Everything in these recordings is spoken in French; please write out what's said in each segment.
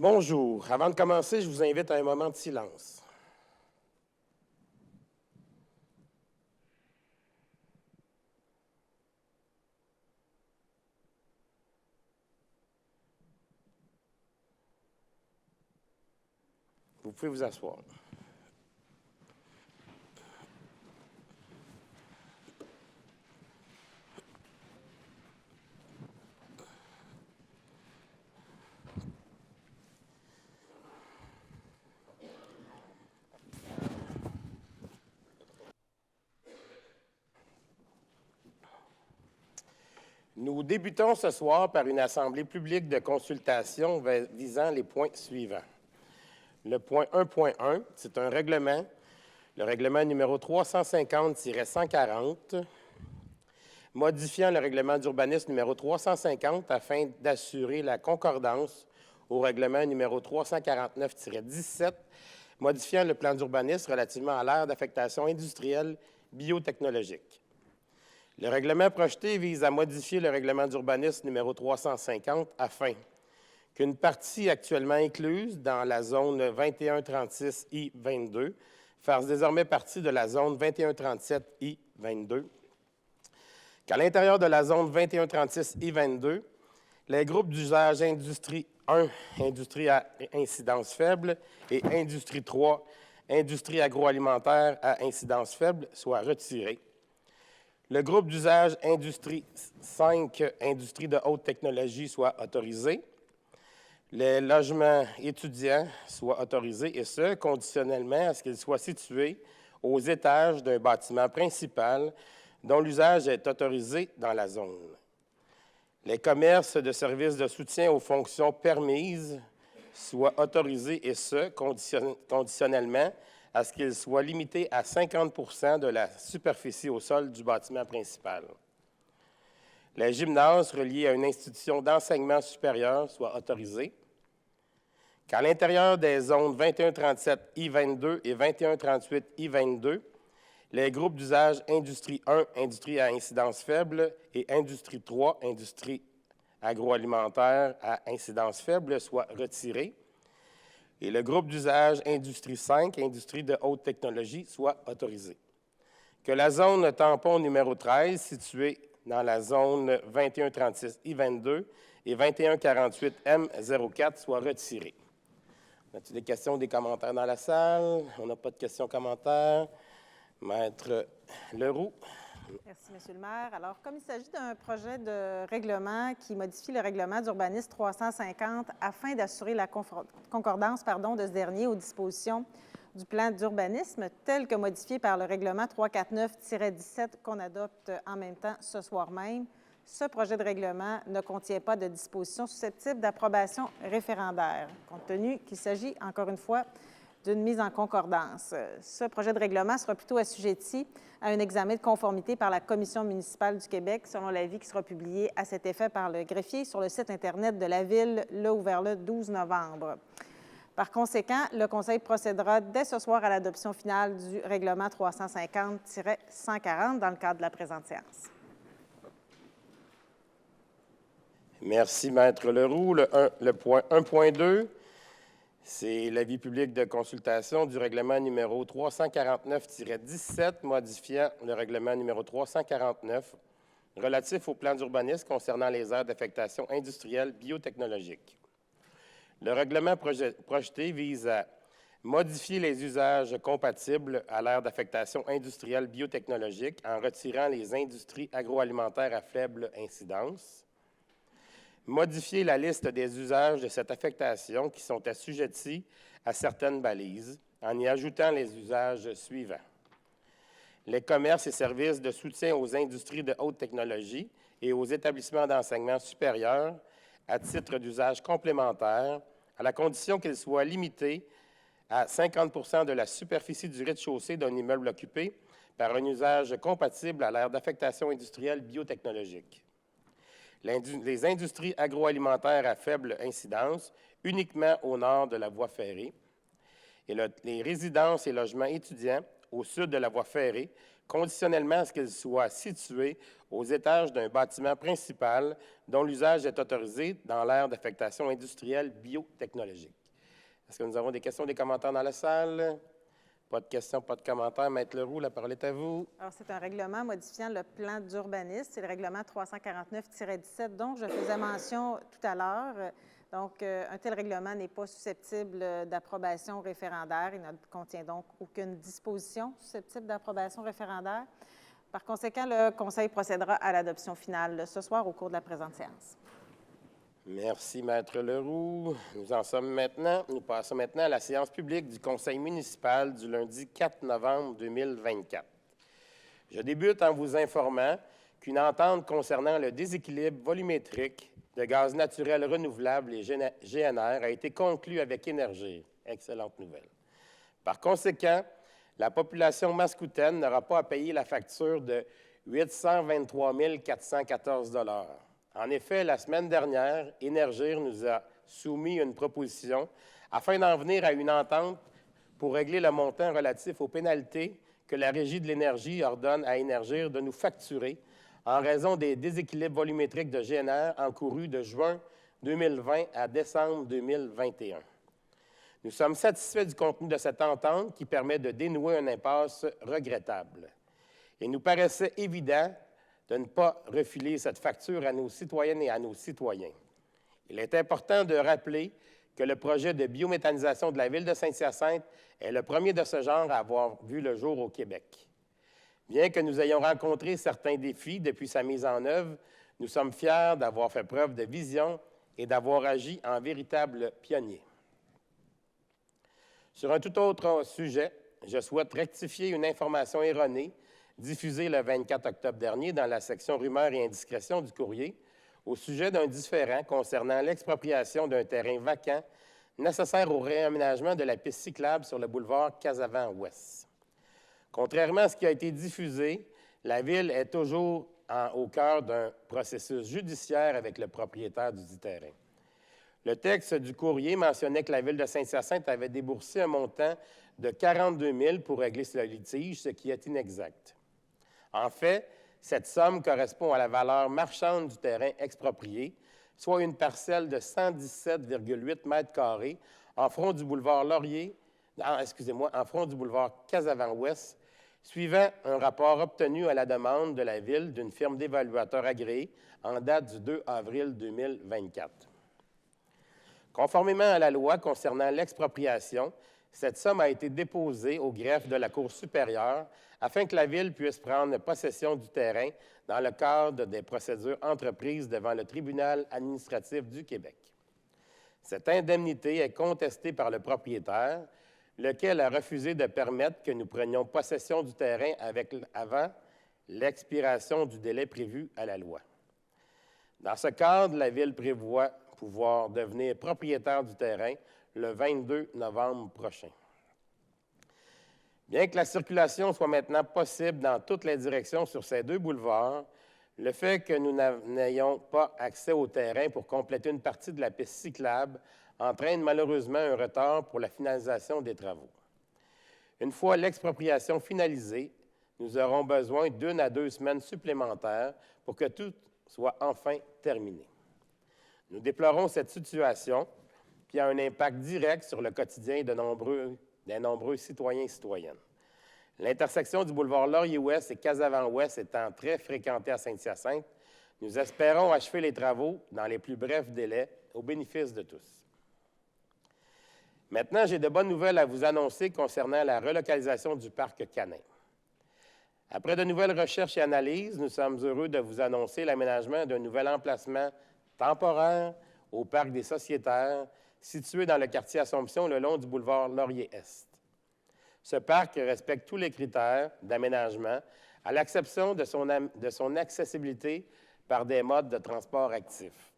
Bonjour. Avant de commencer, je vous invite à un moment de silence. Vous pouvez vous asseoir. Nous débutons ce soir par une assemblée publique de consultation visant les points suivants. Le point 1.1, c'est un règlement, le règlement numéro 350-140, modifiant le règlement d'urbanisme numéro 350 afin d'assurer la concordance au règlement numéro 349-17, modifiant le plan d'urbanisme relativement à l'aire d'affectation industrielle biotechnologique. Le règlement projeté vise à modifier le règlement d'urbanisme numéro 350 afin qu'une partie actuellement incluse dans la zone 2136I22 fasse désormais partie de la zone 2137I22, qu'à l'intérieur de la zone 2136I22, les groupes d'usage Industrie 1, Industrie à incidence faible, et Industrie 3, Industrie agroalimentaire à incidence faible, soient retirés. Le groupe d'usage Industrie 5, Industrie de haute technologie, soit autorisé. Les logements étudiants soient autorisés, et ce, conditionnellement à ce qu'ils soient situés aux étages d'un bâtiment principal dont l'usage est autorisé dans la zone. Les commerces de services de soutien aux fonctions permises soient autorisés, et ce, conditionnellement à ce qu'ils soient limités à 50 % de la superficie au sol du bâtiment principal. Les gymnases reliés à une institution d'enseignement supérieur soient autorisés. Qu'à l'intérieur des zones 2137I22 et 2138I22, les groupes d'usage Industrie 1, Industrie à incidence faible, et Industrie 3, Industrie agroalimentaire à incidence faible, soient retirés. Et le groupe d'usage Industrie 5, Industrie de haute technologie, soit autorisé. Que la zone tampon numéro 13, située dans la zone 2136I22 et 2148M04, soit retirée. As-tu des questions ou des commentaires dans la salle? On n'a pas de questions-commentaires. Maître Leroux. Merci, M. le maire. Alors, comme il s'agit d'un projet de règlement qui modifie le règlement d'urbanisme 350 afin d'assurer la concordance de ce dernier aux dispositions du plan d'urbanisme tel que modifié par le règlement 349-17 qu'on adopte en même temps ce soir même, ce projet de règlement ne contient pas de dispositions susceptibles d'approbation référendaire, compte tenu qu'il s'agit, encore une fois, d'une mise en concordance. Ce projet de règlement sera plutôt assujetti à un examen de conformité par la Commission municipale du Québec, selon l'avis qui sera publié à cet effet par le greffier sur le site Internet de la Ville, vers le 12 novembre. Par conséquent, le Conseil procédera dès ce soir à l'adoption finale du règlement 350-140 dans le cadre de la présente séance. Merci, Maître Leroux. Le point 1.2. C'est l'avis public de consultation du règlement numéro 349-17, modifiant le règlement numéro 349 relatif au plan d'urbanisme concernant les aires d'affectation industrielle biotechnologique. Le règlement projeté vise à modifier les usages compatibles à l'aire d'affectation industrielle biotechnologique en retirant les industries agroalimentaires à faible incidence, modifier la liste des usages de cette affectation qui sont assujettis à certaines balises en y ajoutant les usages suivants. Les commerces et services de soutien aux industries de haute technologie et aux établissements d'enseignement supérieur à titre d'usage complémentaire, à la condition qu'ils soient limités à 50 % de la superficie du rez-de-chaussée d'un immeuble occupé par un usage compatible à l'aire d'affectation industrielle biotechnologique. Les industries agroalimentaires à faible incidence uniquement au nord de la voie ferrée et les résidences et logements étudiants au sud de la voie ferrée conditionnellement à ce qu'ils soient situés aux étages d'un bâtiment principal dont l'usage est autorisé dans l'aire d'affectation industrielle biotechnologique. Est-ce que nous avons des questions, des commentaires dans la salle? Pas de questions, pas de commentaires. Maître Leroux, la parole est à vous. Alors, c'est un règlement modifiant le plan d'urbanisme. C'est le règlement 349-17 dont je faisais mention tout à l'heure. Donc, un tel règlement n'est pas susceptible d'approbation référendaire. Il ne contient donc aucune disposition susceptible d'approbation référendaire. Par conséquent, le Conseil procédera à l'adoption finale ce soir au cours de la présente séance. Merci, Maître Leroux. Nous passons maintenant à la séance publique du Conseil municipal du lundi 4 novembre 2024. Je débute en vous informant qu'une entente concernant le déséquilibre volumétrique de gaz naturel renouvelable et GNR a été conclue avec Énergir. Excellente nouvelle. Par conséquent, la population mascoutaine n'aura pas à payer la facture de 823 414 $. En effet, la semaine dernière, Énergir nous a soumis une proposition afin d'en venir à une entente pour régler le montant relatif aux pénalités que la Régie de l'énergie ordonne à Énergir de nous facturer en raison des déséquilibres volumétriques de GNR encourus de juin 2020 à décembre 2021. Nous sommes satisfaits du contenu de cette entente qui permet de dénouer une impasse regrettable. Il nous paraissait évident de ne pas refiler cette facture à nos citoyennes et à nos citoyens. Il est important de rappeler que le projet de biométhanisation de la ville de Saint-Hyacinthe est le premier de ce genre à avoir vu le jour au Québec. Bien que nous ayons rencontré certains défis depuis sa mise en œuvre, nous sommes fiers d'avoir fait preuve de vision et d'avoir agi en véritable pionnier. Sur un tout autre sujet, je souhaite rectifier une information erronée diffusée le 24 octobre dernier dans la section rumeurs et indiscrétions du courrier au sujet d'un différend concernant l'expropriation d'un terrain vacant nécessaire au réaménagement de la piste cyclable sur le boulevard Casavant-Ouest. Contrairement à ce qui a été diffusé, la Ville est toujours au cœur d'un processus judiciaire avec le propriétaire du dit terrain. Le texte du courrier mentionnait que la Ville de Saint-Hyacinthe avait déboursé un montant de 42 000 pour régler ce litige, ce qui est inexact. En fait, cette somme correspond à la valeur marchande du terrain exproprié, soit une parcelle de 117,8 mètres carrés en front du boulevard en front du boulevard Casavant-Ouest, suivant un rapport obtenu à la demande de la Ville d'une firme d'évaluateurs agréée en date du 2 avril 2024. Conformément à la loi concernant l'expropriation, cette somme a été déposée au greffe de la Cour supérieure afin que la Ville puisse prendre possession du terrain dans le cadre des procédures entreprises devant le Tribunal administratif du Québec. Cette indemnité est contestée par le propriétaire, lequel a refusé de permettre que nous prenions possession du terrain avant l'expiration du délai prévu à la loi. Dans ce cadre, la Ville prévoit pouvoir devenir propriétaire du terrain le 22 novembre prochain. Bien que la circulation soit maintenant possible dans toutes les directions sur ces deux boulevards, le fait que nous n'ayons pas accès au terrain pour compléter une partie de la piste cyclable entraîne malheureusement un retard pour la finalisation des travaux. Une fois l'expropriation finalisée, nous aurons besoin d'1 à 2 semaines supplémentaires pour que tout soit enfin terminé. Nous déplorons cette situation qui a un impact direct sur le quotidien de nombreux citoyens et citoyennes. L'intersection du boulevard Laurier-Ouest et Casavant-Ouest étant très fréquentée à Saint-Hyacinthe, nous espérons achever les travaux dans les plus brefs délais au bénéfice de tous. Maintenant, j'ai de bonnes nouvelles à vous annoncer concernant la relocalisation du parc Canin. Après de nouvelles recherches et analyses, nous sommes heureux de vous annoncer l'aménagement d'un nouvel emplacement temporaire au parc des Sociétaires, situé dans le quartier Assomption le long du boulevard Laurier-Est. Ce parc respecte tous les critères d'aménagement, à l'exception de son accessibilité par des modes de transport actifs.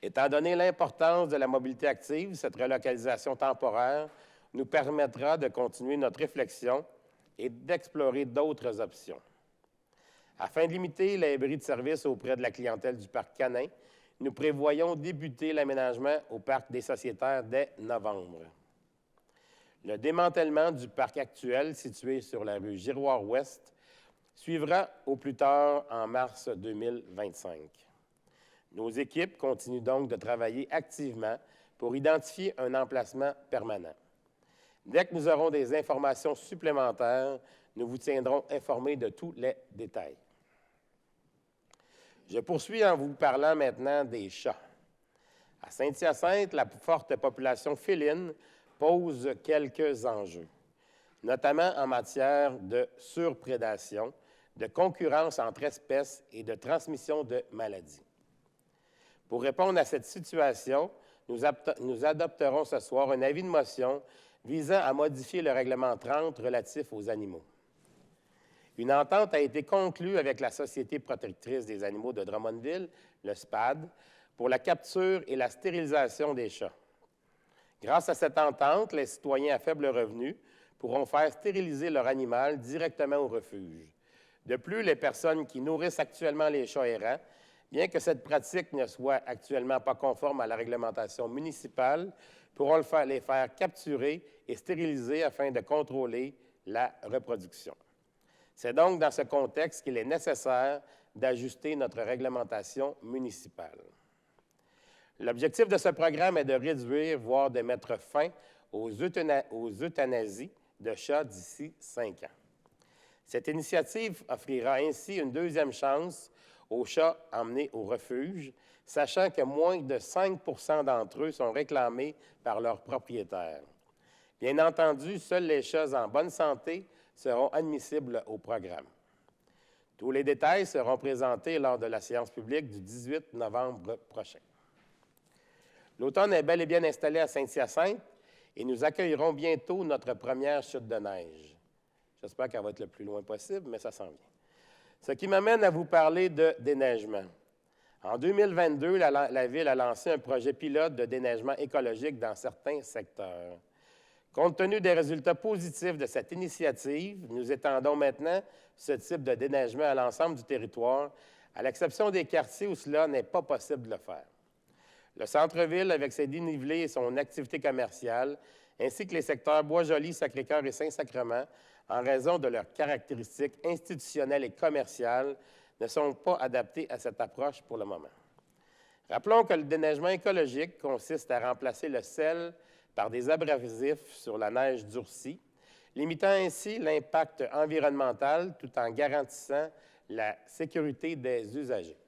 Étant donné l'importance de la mobilité active, cette relocalisation temporaire nous permettra de continuer notre réflexion et d'explorer d'autres options. Afin de limiter les bris de service auprès de la clientèle du parc Canin, nous prévoyons débuter l'aménagement au parc des Sociétaires dès novembre. Le démantèlement du parc actuel, situé sur la rue Giroir-Ouest, suivra au plus tard en mars 2025. Nos équipes continuent donc de travailler activement pour identifier un emplacement permanent. Dès que nous aurons des informations supplémentaires, nous vous tiendrons informés de tous les détails. Je poursuis en vous parlant maintenant des chats. À Saint-Hyacinthe, la forte population féline pose quelques enjeux, notamment en matière de surprédation, de concurrence entre espèces et de transmission de maladies. Pour répondre à cette situation, nous adopterons ce soir un avis de motion visant à modifier le règlement 30 relatif aux animaux. Une entente a été conclue avec la Société protectrice des animaux de Drummondville, le SPAD, pour la capture et la stérilisation des chats. Grâce à cette entente, les citoyens à faible revenu pourront faire stériliser leur animal directement au refuge. De plus, les personnes qui nourrissent actuellement les chats errants, bien que cette pratique ne soit actuellement pas conforme à la réglementation municipale, pourront les faire capturer et stériliser afin de contrôler la reproduction. C'est donc dans ce contexte qu'il est nécessaire d'ajuster notre réglementation municipale. L'objectif de ce programme est de réduire, voire de mettre fin aux euthanasies de chats d'ici 5 ans. Cette initiative offrira ainsi une deuxième chance aux chats emmenés au refuge, sachant que moins de 5 d'entre eux sont réclamés par leurs propriétaires. Bien entendu, seuls les chats en bonne santé seront admissibles au programme. Tous les détails seront présentés lors de la séance publique du 18 novembre prochain. L'automne est bel et bien installé à Saint-Hyacinthe et nous accueillerons bientôt notre première chute de neige. J'espère qu'elle va être le plus loin possible, mais ça s'en vient. Ce qui m'amène à vous parler de déneigement. En 2022, la Ville a lancé un projet pilote de déneigement écologique dans certains secteurs. Compte tenu des résultats positifs de cette initiative, nous étendons maintenant ce type de déneigement à l'ensemble du territoire, à l'exception des quartiers où cela n'est pas possible de le faire. Le centre-ville, avec ses dénivelés et son activité commerciale, ainsi que les secteurs Bois-Joli, Sacré-Cœur et Saint-Sacrement, en raison de leurs caractéristiques institutionnelles et commerciales, ne sont pas adaptés à cette approche pour le moment. Rappelons que le déneigement écologique consiste à remplacer le sel par des abrasifs sur la neige durcie, limitant ainsi l'impact environnemental tout en garantissant la sécurité des usagers.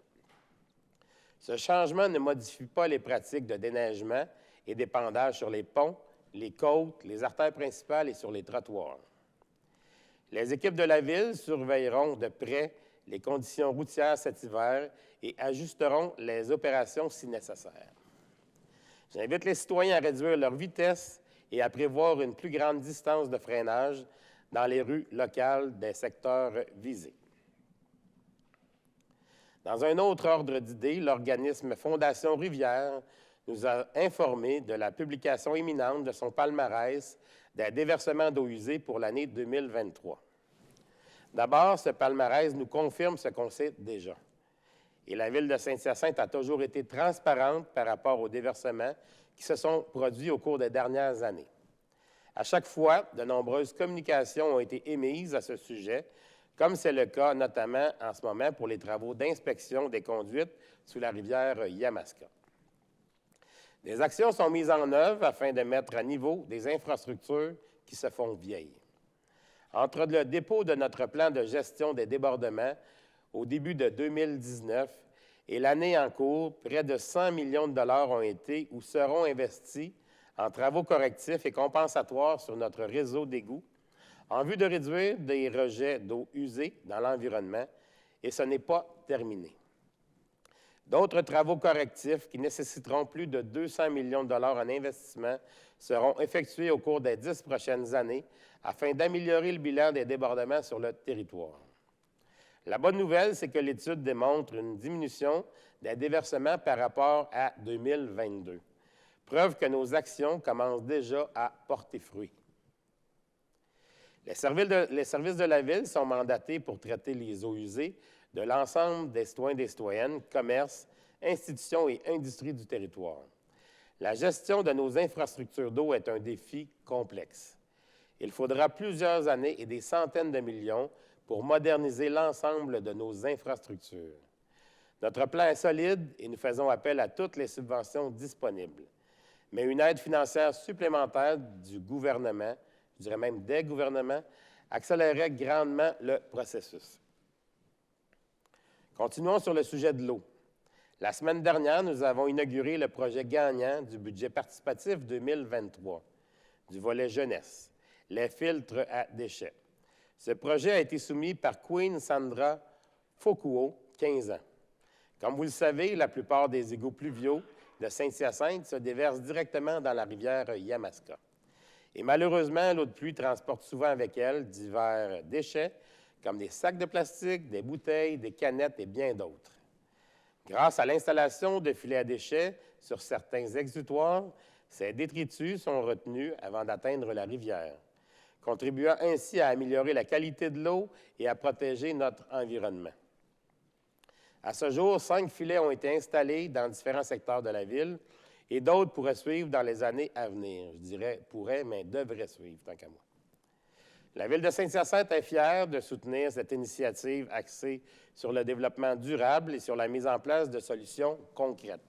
Ce changement ne modifie pas les pratiques de déneigement et d'épandage sur les ponts, les côtes, les artères principales et sur les trottoirs. Les équipes de la Ville surveilleront de près les conditions routières cet hiver et ajusteront les opérations si nécessaire. J'invite les citoyens à réduire leur vitesse et à prévoir une plus grande distance de freinage dans les rues locales des secteurs visés. Dans un autre ordre d'idées, l'organisme Fondation Rivière nous a informé de la publication imminente de son palmarès des déversements d'eau usée pour l'année 2023. D'abord, ce palmarès nous confirme ce qu'on sait déjà. Et la Ville de Saint-Hyacinthe a toujours été transparente par rapport aux déversements qui se sont produits au cours des dernières années. À chaque fois, de nombreuses communications ont été émises à ce sujet, comme c'est le cas notamment en ce moment pour les travaux d'inspection des conduites sous la rivière Yamaska. Des actions sont mises en œuvre afin de mettre à niveau des infrastructures qui se font vieilles. Entre le dépôt de notre plan de gestion des débordements au début de 2019 et l'année en cours, près de 100 millions de dollars ont été ou seront investis en travaux correctifs et compensatoires sur notre réseau d'égouts en vue de réduire des rejets d'eau usée dans l'environnement, et ce n'est pas terminé. D'autres travaux correctifs qui nécessiteront plus de 200 millions de dollars en investissement seront effectués au cours des 10 prochaines années afin d'améliorer le bilan des débordements sur le territoire. La bonne nouvelle, c'est que l'étude démontre une diminution des déversements par rapport à 2022. Preuve que nos actions commencent déjà à porter fruit. Les services de la Ville sont mandatés pour traiter les eaux usées de l'ensemble des citoyens et des citoyennes, commerces, institutions et industries du territoire. La gestion de nos infrastructures d'eau est un défi complexe. Il faudra plusieurs années et des centaines de millions pour moderniser l'ensemble de nos infrastructures. Notre plan est solide et nous faisons appel à toutes les subventions disponibles. Mais une aide financière supplémentaire du gouvernement, je dirais même des gouvernements, accélérerait grandement le processus. Continuons sur le sujet de l'eau. La semaine dernière, nous avons inauguré le projet gagnant du budget participatif 2023, du volet jeunesse, les filtres à déchets. Ce projet a été soumis par Queen Sandra Fokuo, 15 ans. Comme vous le savez, la plupart des égouts pluviaux de Saint-Hyacinthe se déversent directement dans la rivière Yamaska. Et malheureusement, l'eau de pluie transporte souvent avec elle divers déchets, comme des sacs de plastique, des bouteilles, des canettes et bien d'autres. Grâce à l'installation de filets à déchets sur certains exutoires, ces détritus sont retenus avant d'atteindre la rivière, contribuant ainsi à améliorer la qualité de l'eau et à protéger notre environnement. À ce jour, 5 filets ont été installés dans différents secteurs de la ville et d'autres pourraient suivre dans les années à venir. Je dirais pourraient, mais devraient suivre, tant qu'à moi. La Ville de Saint-Hyacinthe est fière de soutenir cette initiative axée sur le développement durable et sur la mise en place de solutions concrètes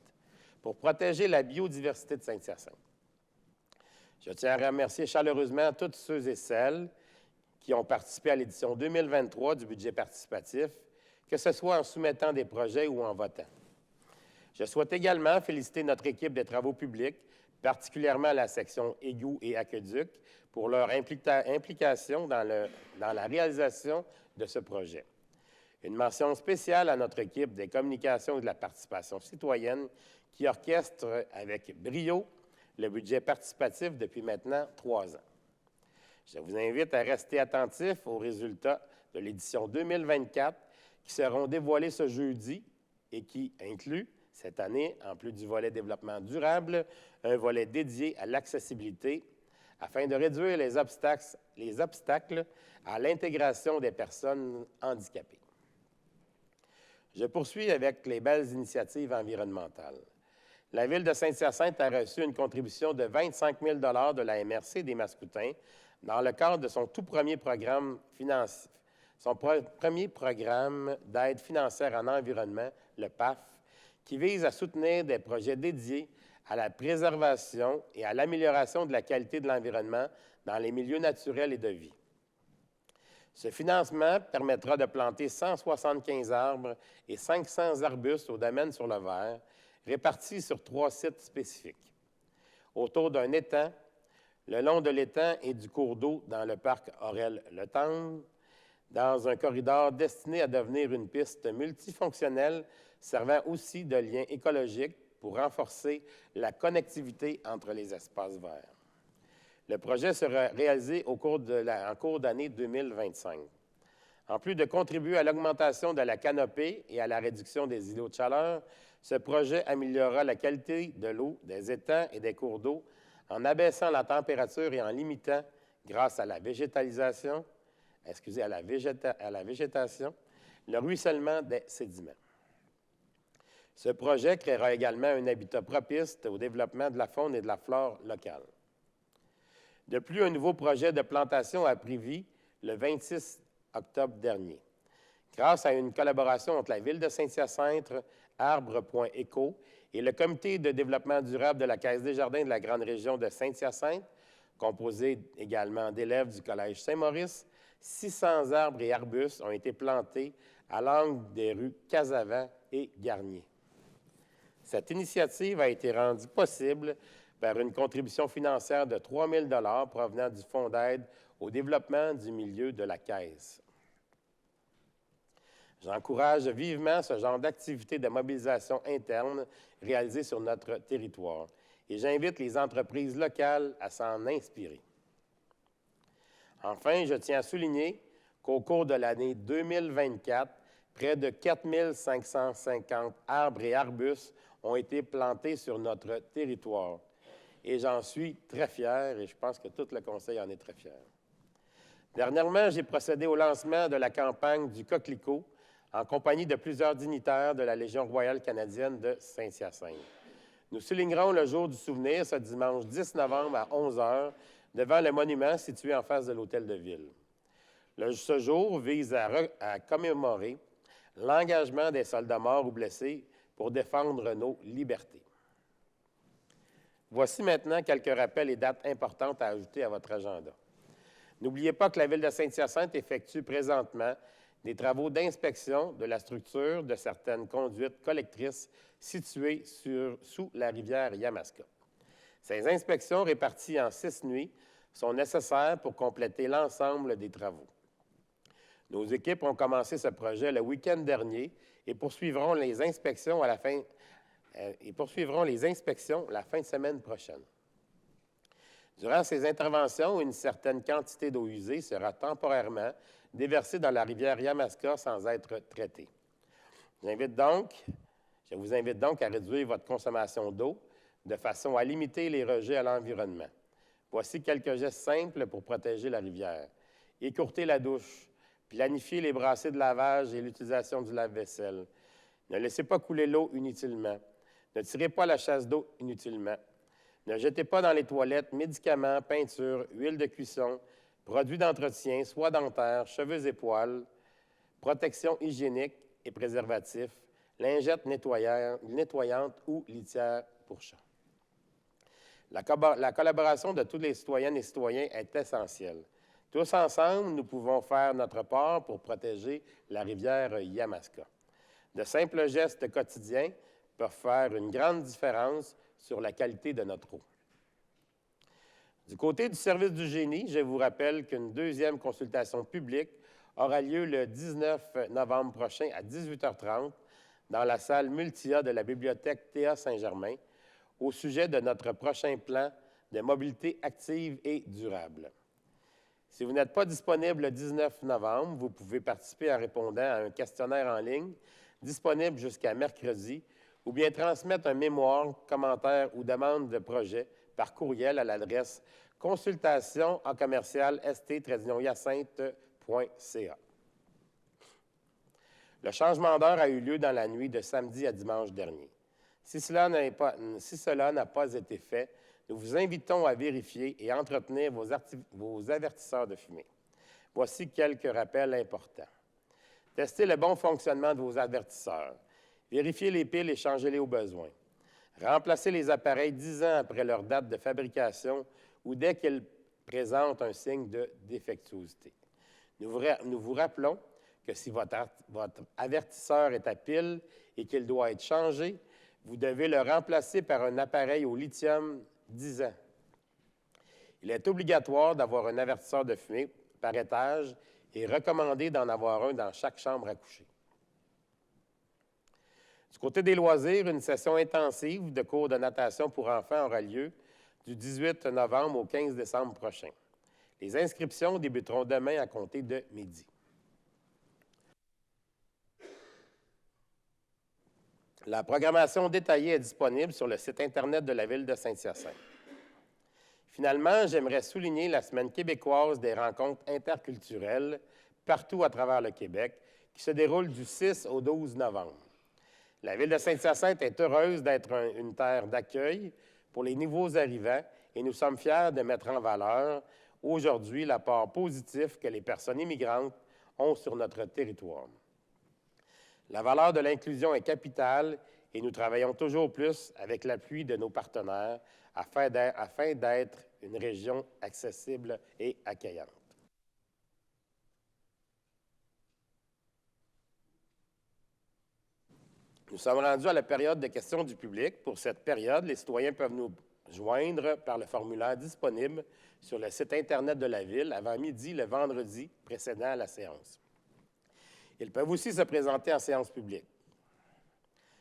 pour protéger la biodiversité de Saint-Hyacinthe. Je tiens à remercier chaleureusement toutes ceux et celles qui ont participé à l'édition 2023 du budget participatif, que ce soit en soumettant des projets ou en votant. Je souhaite également féliciter notre équipe des travaux publics, particulièrement la section égouts et aqueducs, pour leur implication dans la réalisation de ce projet. Une mention spéciale à notre équipe des communications et de la participation citoyenne qui orchestre avec brio le budget participatif depuis maintenant 3 ans. Je vous invite à rester attentifs aux résultats de l'édition 2024 qui seront dévoilés ce jeudi et qui incluent cette année, en plus du volet développement durable, un volet dédié à l'accessibilité afin de réduire les obstacles à l'intégration des personnes handicapées. Je poursuis avec les belles initiatives environnementales. La Ville de Saint-Hyacinthe a reçu une contribution de 25 000 $ de la MRC des Mascoutins dans le cadre de son tout premier programme financier, son premier programme d'aide financière en environnement, le PAF, qui vise à soutenir des projets dédiés à la préservation et à l'amélioration de la qualité de l'environnement dans les milieux naturels et de vie. Ce financement permettra de planter 175 arbres et 500 arbustes au domaine sur le Vert, répartis sur 3 sites spécifiques. Autour d'un étang, le long de l'étang et du cours d'eau dans le parc Aurel-Le-Tendre, dans un corridor destiné à devenir une piste multifonctionnelle servant aussi de lien écologique pour renforcer la connectivité entre les espaces verts. Le projet sera réalisé en cours d'année 2025. En plus de contribuer à l'augmentation de la canopée et à la réduction des îlots de chaleur, ce projet améliorera la qualité de l'eau des étangs et des cours d'eau en abaissant la température et en limitant, grâce à la végétation, le ruissellement des sédiments. Ce projet créera également un habitat propice au développement de la faune et de la flore locale. De plus, un nouveau projet de plantation a pris vie le 26 octobre dernier. Grâce à une collaboration entre la Ville de Saint-Hyacinthe, Arbre.éco et le Comité de développement durable de la Caisse des jardins de la grande région de Saint-Hyacinthe, composé également d'élèves du Collège Saint-Maurice, 600 arbres et arbustes ont été plantés à l'angle des rues Casavant et Garnier. Cette initiative a été rendue possible par une contribution financière de 3 000 $ provenant du Fonds d'aide au développement du milieu de la Caisse. J'encourage vivement ce genre d'activité de mobilisation interne réalisée sur notre territoire et j'invite les entreprises locales à s'en inspirer. Enfin, je tiens à souligner qu'au cours de l'année 2024, près de 4 550 arbres et arbustes ont été plantés sur notre territoire. Et j'en suis très fier et je pense que tout le Conseil en est très fier. Dernièrement, j'ai procédé au lancement de la campagne du Coquelicot en compagnie de plusieurs dignitaires de la Légion royale canadienne de Saint-Hyacinthe. Nous soulignerons le jour du souvenir ce dimanche 10 novembre à 11 h devant le monument situé en face de l'Hôtel de Ville. Ce jour vise à commémorer l'engagement des soldats morts ou blessés pour défendre nos libertés. Voici maintenant quelques rappels et dates importantes à ajouter à votre agenda. N'oubliez pas que la Ville de Saint-Hyacinthe effectue présentement des travaux d'inspection de la structure de certaines conduites collectrices situées sous la rivière Yamaska. Ces inspections, réparties en 6 nuits, sont nécessaires pour compléter l'ensemble des travaux. Nos équipes ont commencé ce projet le week-end dernier et poursuivront les inspections la fin de semaine prochaine. Durant ces interventions, une certaine quantité d'eau usée sera temporairement déversée dans la rivière Yamaska sans être traitée. Je vous invite donc à réduire votre consommation d'eau de façon à limiter les rejets à l'environnement. Voici quelques gestes simples pour protéger la rivière. Écourter la douche, planifier les brassées de lavage et l'utilisation du lave-vaisselle. Ne laissez pas couler l'eau inutilement. Ne tirez pas la chasse d'eau inutilement. Ne jetez pas dans les toilettes médicaments, peinture, huile de cuisson, produits d'entretien, soie dentaire, cheveux et poils, protection hygiénique et préservatifs, lingettes nettoyantes ou litières pour chats. La collaboration de tous les citoyennes et citoyens est essentielle. Tous ensemble, nous pouvons faire notre part pour protéger la rivière Yamaska. De simples gestes quotidiens peuvent faire une grande différence sur la qualité de notre eau. Du côté du service du génie, je vous rappelle qu'une deuxième consultation publique aura lieu le 19 novembre prochain à 18h30 dans la salle Multia de la bibliothèque Théa Saint-Germain au sujet de notre prochain plan de mobilité active et durable. Si vous n'êtes pas disponible le 19 novembre, vous pouvez participer en répondant à un questionnaire en ligne disponible jusqu'à mercredi ou bien transmettre un mémoire, commentaire ou demande de projet par courriel à l'adresse consultation@st-hyacinthe.ca. Le changement d'heure a eu lieu dans la nuit de samedi à dimanche dernier. Si cela n'a pas été fait, nous vous invitons à vérifier et entretenir vos avertisseurs de fumée. Voici quelques rappels importants. Testez le bon fonctionnement de vos avertisseurs. Vérifiez les piles et changez-les au besoin. Remplacez les appareils 10 ans après leur date de fabrication ou dès qu'ils présentent un signe de défectuosité. Nous vous rappelons que si votre avertisseur est à pile et qu'il doit être changé, vous devez le remplacer par un appareil au lithium 10 ans. Il est obligatoire d'avoir un avertisseur de fumée par étage et recommandé d'en avoir un dans chaque chambre à coucher. Du côté des loisirs, une session intensive de cours de natation pour enfants aura lieu du 18 novembre au 15 décembre prochain. Les inscriptions débuteront demain à compter de midi. La programmation détaillée est disponible sur le site Internet de la Ville de Saint-Hyacinthe. Finalement, j'aimerais souligner la Semaine québécoise des rencontres interculturelles partout à travers le Québec qui se déroule du 6 au 12 novembre. La Ville de Saint-Hyacinthe est heureuse d'être une terre d'accueil pour les nouveaux arrivants et nous sommes fiers de mettre en valeur aujourd'hui l'apport positif que les personnes immigrantes ont sur notre territoire. La valeur de l'inclusion est capitale et nous travaillons toujours plus avec l'appui de nos partenaires afin d'être une région accessible et accueillante. Nous sommes rendus à la période de questions du public. Pour cette période, les citoyens peuvent nous joindre par le formulaire disponible sur le site Internet de la Ville avant midi le vendredi précédant la séance. Ils peuvent aussi se présenter en séance publique.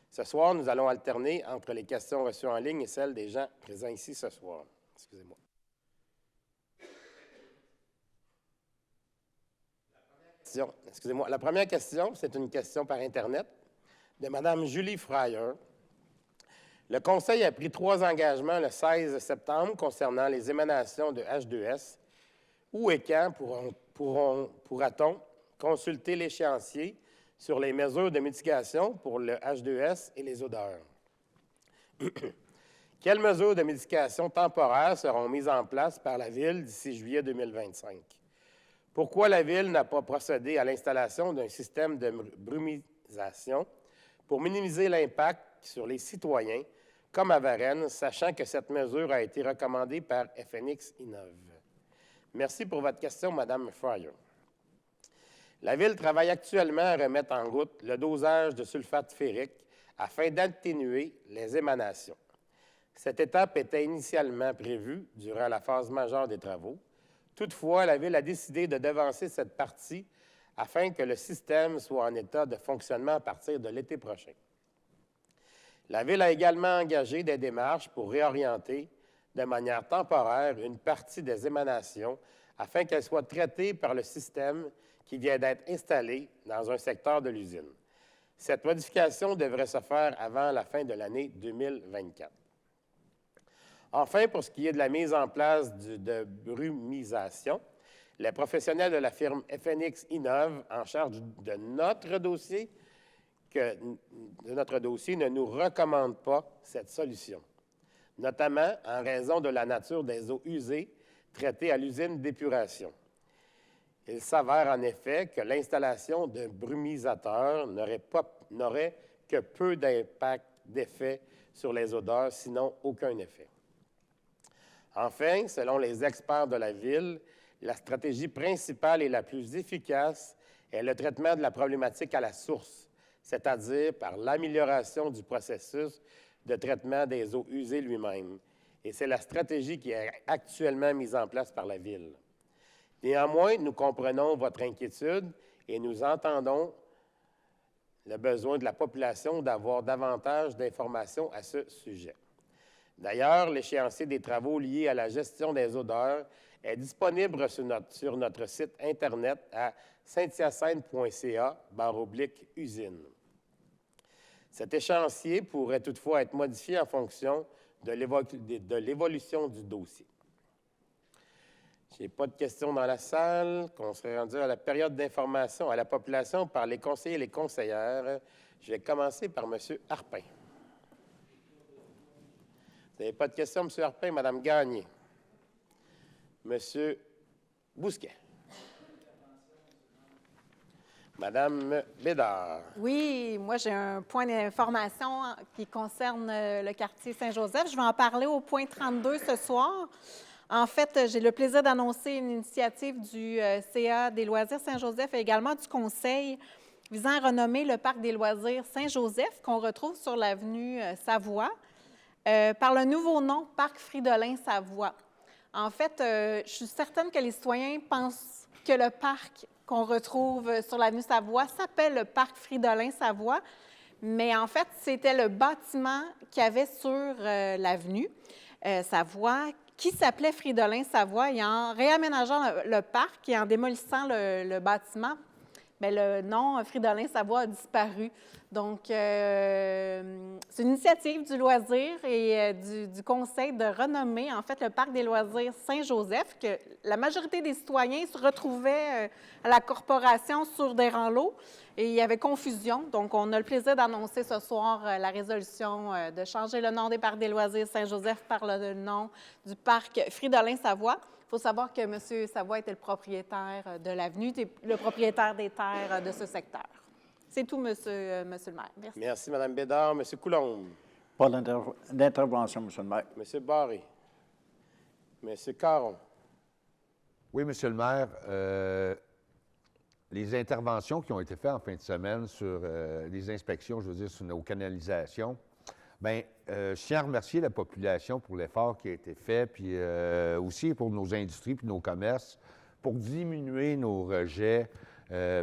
Ce soir, nous allons alterner entre les questions reçues en ligne et celles des gens présents ici ce soir. Excusez-moi. La première question, c'est une question par Internet de Mme Julie Fryer. Le Conseil a pris 3 engagements le 16 septembre concernant les émanations de H2S. Où et quand pourra-t-on consulter l'échéancier sur les mesures de mitigation pour le H2S et les odeurs? Quelles mesures de mitigation temporaires seront mises en place par la Ville d'ici juillet 2025? Pourquoi la Ville n'a pas procédé à l'installation d'un système de brumisation pour minimiser l'impact sur les citoyens, comme à Varennes, sachant que cette mesure a été recommandée par FNX Innov? Merci pour votre question, Mme Fryer. La Ville travaille actuellement à remettre en route le dosage de sulfate ferrique afin d'atténuer les émanations. Cette étape était initialement prévue durant la phase majeure des travaux. Toutefois, la Ville a décidé de devancer cette partie afin que le système soit en état de fonctionnement à partir de l'été prochain. La Ville a également engagé des démarches pour réorienter de manière temporaire une partie des émanations afin qu'elles soient traitées par le système qui vient d'être installé dans un secteur de l'usine. Cette modification devrait se faire avant la fin de l'année 2024. Enfin, pour ce qui est de la mise en place de brumisation, les professionnels de la firme FNX Innov en charge de notre dossier ne nous recommandent pas cette solution, notamment en raison de la nature des eaux usées traitées à l'usine d'épuration. Il s'avère en effet que l'installation d'un brumisateur n'aurait que peu d'impact d'effet sur les odeurs, sinon aucun effet. Enfin, selon les experts de la Ville, la stratégie principale et la plus efficace est le traitement de la problématique à la source, c'est-à-dire par l'amélioration du processus de traitement des eaux usées lui-même. Et c'est la stratégie qui est actuellement mise en place par la Ville. Néanmoins, nous comprenons votre inquiétude et nous entendons le besoin de la population d'avoir davantage d'informations à ce sujet. D'ailleurs, l'échéancier des travaux liés à la gestion des odeurs est disponible sur notre site Internet à saint-hyacinthe.ca/usine. Cet échéancier pourrait toutefois être modifié en fonction de l'évolution du dossier. Je n'ai pas de questions dans la salle. On serait rendu à la période d'information à la population par les conseillers et les conseillères. Je vais commencer par M. Harpin. Vous n'avez pas de questions, M. Harpin? Mme Gagné. M. Bousquet. Madame Bédard. Oui, moi, j'ai un point d'information qui concerne le quartier Saint-Joseph. Je vais en parler au point 32 ce soir. En fait, j'ai le plaisir d'annoncer une initiative du CA des loisirs Saint-Joseph et également du Conseil visant à renommer le parc des loisirs Saint-Joseph, qu'on retrouve sur l'avenue Savoie, par le nouveau nom Parc Fridolin-Savoie. En fait, je suis certaine que les citoyens pensent que le parc qu'on retrouve sur l'avenue Savoie s'appelle le Parc Fridolin-Savoie, mais en fait, c'était le bâtiment qu'il y avait sur l'avenue Savoie qui s'appelait Fridolin-Savoie. Et en réaménageant le parc et en démolissant le bâtiment, bien, le nom Fridolin-Savoie a disparu. Donc, c'est une initiative du loisir et du Conseil de renommer, en fait, le parc des loisirs Saint-Joseph, que la majorité des citoyens se retrouvaient à la corporation sur des rangs-lots et il y avait confusion. Donc, on a le plaisir d'annoncer ce soir la résolution de changer le nom des parcs des loisirs Saint-Joseph par le nom du parc Fridolin-Savoie. Il faut savoir que M. Savoie était le propriétaire de l'avenue, le propriétaire des terres de ce secteur. C'est tout, monsieur le maire. Merci. Merci, Mme Bédard. M. Coulombe. Pas d'intervention, M. le maire. M. Barré. M. Caron. Oui, M. le maire. Les interventions qui ont été faites en fin de semaine sur les inspections, je veux dire, sur nos canalisations, bien, je tiens à remercier la population pour l'effort qui a été fait, puis aussi pour nos industries puis nos commerces, pour diminuer nos rejets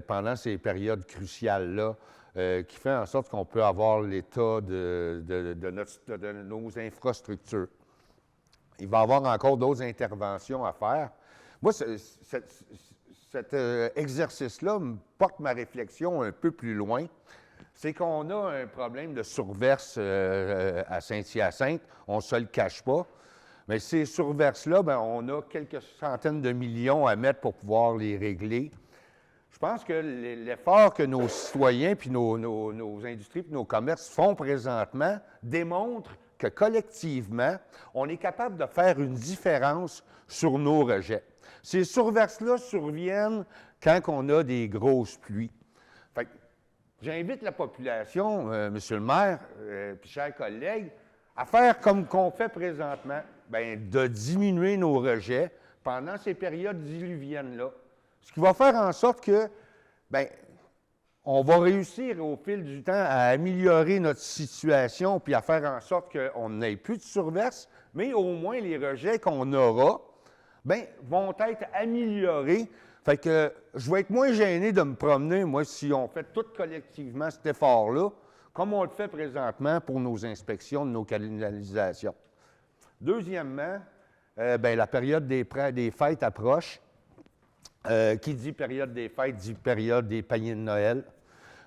pendant ces périodes cruciales-là, qui fait en sorte qu'on peut avoir l'état de nos infrastructures. Il va y avoir encore d'autres interventions à faire. Moi, cet exercice-là me porte ma réflexion un peu plus loin. C'est qu'on a un problème de surverse à Saint-Hyacinthe, on ne se le cache pas. Mais ces surverses-là, bien, on a quelques centaines de millions à mettre pour pouvoir les régler. Je pense que l'effort que nos citoyens, puis nos industries, puis nos commerces font présentement démontre que collectivement, on est capable de faire une différence sur nos rejets. Ces surverses-là surviennent quand on a des grosses pluies. Fait que j'invite la population, Monsieur le maire, puis chers collègues, à faire comme qu'on fait présentement, bien, de diminuer nos rejets pendant ces périodes diluviennes-là. Ce qui va faire en sorte que, bien, on va réussir au fil du temps à améliorer notre situation puis à faire en sorte qu'on n'ait plus de surverse, mais au moins les rejets qu'on aura, bien, vont être améliorés. Fait que je vais être moins gêné de me promener, moi, si on fait tout collectivement cet effort-là, comme on le fait présentement pour nos inspections de nos canalisations. Deuxièmement, bien, la période des fêtes approche. Qui dit période des fêtes dit période des paniers de Noël.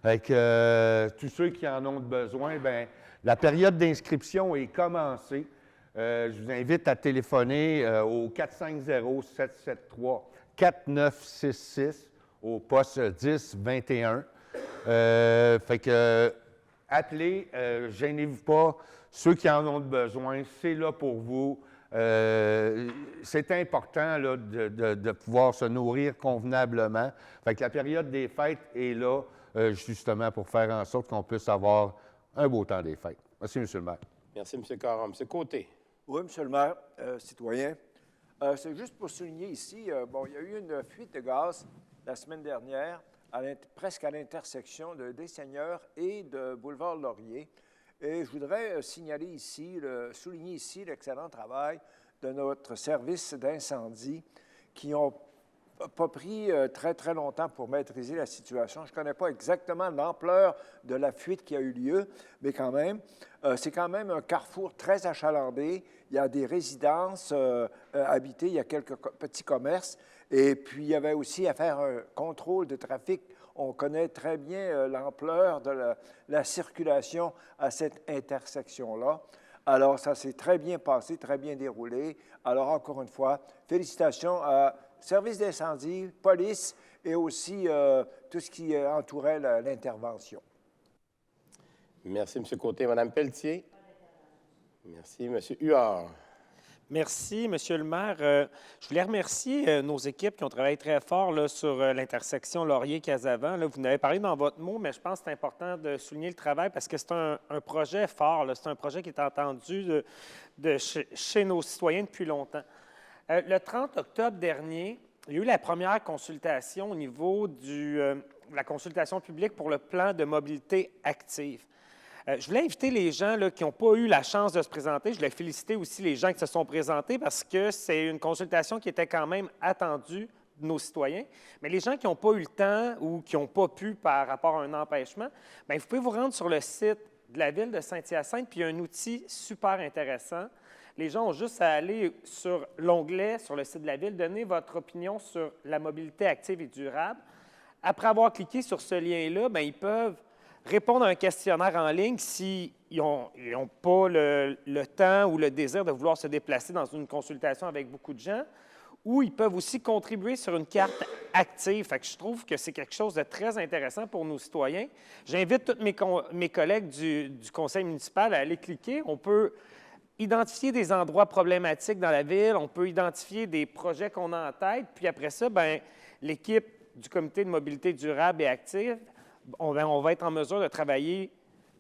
Avec tous ceux qui en ont besoin, bien, la période d'inscription est commencée. Je vous invite à téléphoner au 450-773-4966 au poste 1021. Fait que appelez, gênez-vous pas. Ceux qui en ont besoin, c'est là pour vous. C'est important là, de pouvoir se nourrir convenablement. Fait que la période des fêtes est là justement pour faire en sorte qu'on puisse avoir un beau temps des fêtes. Merci, M. le maire. Merci, M. Caron. M. Côté. Oui, M. le maire, citoyen. C'est juste pour souligner ici, bon, il y a eu une fuite de gaz la semaine dernière, presque à l'intersection de Des-Seigneurs et de Boulevard Laurier. Et je voudrais souligner ici l'excellent travail de notre service d'incendie qui n'ont pas pris très, très longtemps pour maîtriser la situation. Je ne connais pas exactement l'ampleur de la fuite qui a eu lieu, mais quand même, c'est quand même un carrefour très achalandé. Il y a des résidences habitées, il y a quelques petits commerces, et puis il y avait aussi à faire un contrôle de trafic. On connaît très bien l'ampleur de la circulation à cette intersection-là. Alors, ça s'est très bien passé, très bien déroulé. Alors, encore une fois, félicitations à service d'incendie, police et aussi tout ce qui entourait l'intervention. Merci, M. Côté. Mme Pelletier. Merci, M. Huard. Merci, Monsieur le maire. Je voulais remercier nos équipes qui ont travaillé très fort là, sur l'intersection Laurier-Casavant. Vous en avez parlé dans votre mot, mais je pense que c'est important de souligner le travail parce que c'est un projet fort. C'est un projet qui est entendu chez nos citoyens depuis longtemps. Le 30 octobre dernier, il y a eu la première consultation au niveau de la consultation publique pour le plan de mobilité active. Je voulais inviter les gens là, qui n'ont pas eu la chance de se présenter. Je voulais féliciter aussi les gens qui se sont présentés parce que c'est une consultation qui était quand même attendue de nos citoyens. Mais les gens qui n'ont pas eu le temps ou qui n'ont pas pu par rapport à un empêchement, bien, vous pouvez vous rendre sur le site de la ville de Saint-Hyacinthe, puis il y a un outil super intéressant. Les gens ont juste à aller sur l'onglet sur le site de la ville, donner votre opinion sur la mobilité active et durable. Après avoir cliqué sur ce lien-là, bien, ils peuvent répondre à un questionnaire en ligne s'ils n'ont pas le temps ou le désir de vouloir se déplacer dans une consultation avec beaucoup de gens, ou ils peuvent aussi contribuer sur une carte active. Fait que je trouve que c'est quelque chose de très intéressant pour nos citoyens. J'invite tous mes collègues du conseil municipal à aller cliquer. On peut identifier des endroits problématiques dans la ville, on peut identifier des projets qu'on a en tête, puis après ça, bien, l'équipe du comité de mobilité durable et active, on va être en mesure de travailler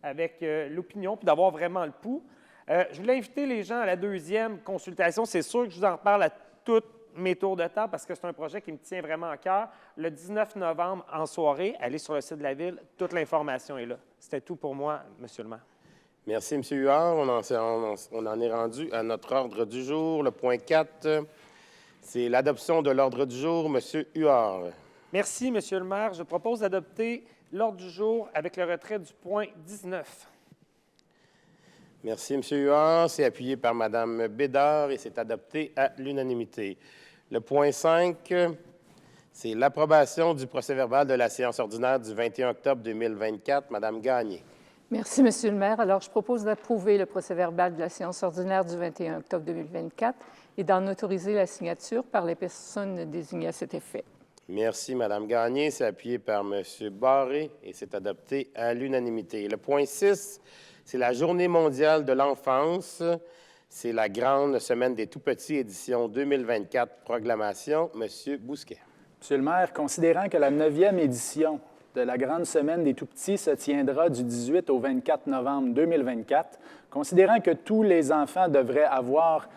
avec l'opinion puis d'avoir vraiment le pouls. Je voulais inviter les gens à la deuxième consultation. C'est sûr que je vous en reparle à tous mes tours de table parce que c'est un projet qui me tient vraiment à cœur. Le 19 novembre, en soirée, allez sur le site de la Ville. Toute l'information est là. C'était tout pour moi, Monsieur le maire. Merci, M. Huard. On en est rendu à notre ordre du jour. Le point 4, c'est l'adoption de l'ordre du jour. M. Huard. Merci, Monsieur le maire. Je propose d'adopter l'ordre du jour avec le retrait du point 19. Merci, M. Huard. C'est appuyé par Mme Bédard et c'est adopté à l'unanimité. Le point 5, c'est l'approbation du procès-verbal de la séance ordinaire du 21 octobre 2024. Mme Gagné. Merci, Monsieur le maire. Alors, je propose d'approuver le procès-verbal de la séance ordinaire du 21 octobre 2024 et d'en autoriser la signature par les personnes désignées à cet effet. Merci, Mme Gagné. C'est appuyé par M. Barré et c'est adopté à l'unanimité. Le point 6, c'est la Journée mondiale de l'enfance. C'est la grande semaine des tout-petits, édition 2024, proclamation. Monsieur Bousquet. Monsieur le maire, considérant que la 9e édition de la grande semaine des tout-petits se tiendra du 18 au 24 novembre 2024, considérant que tous les enfants devraient avoir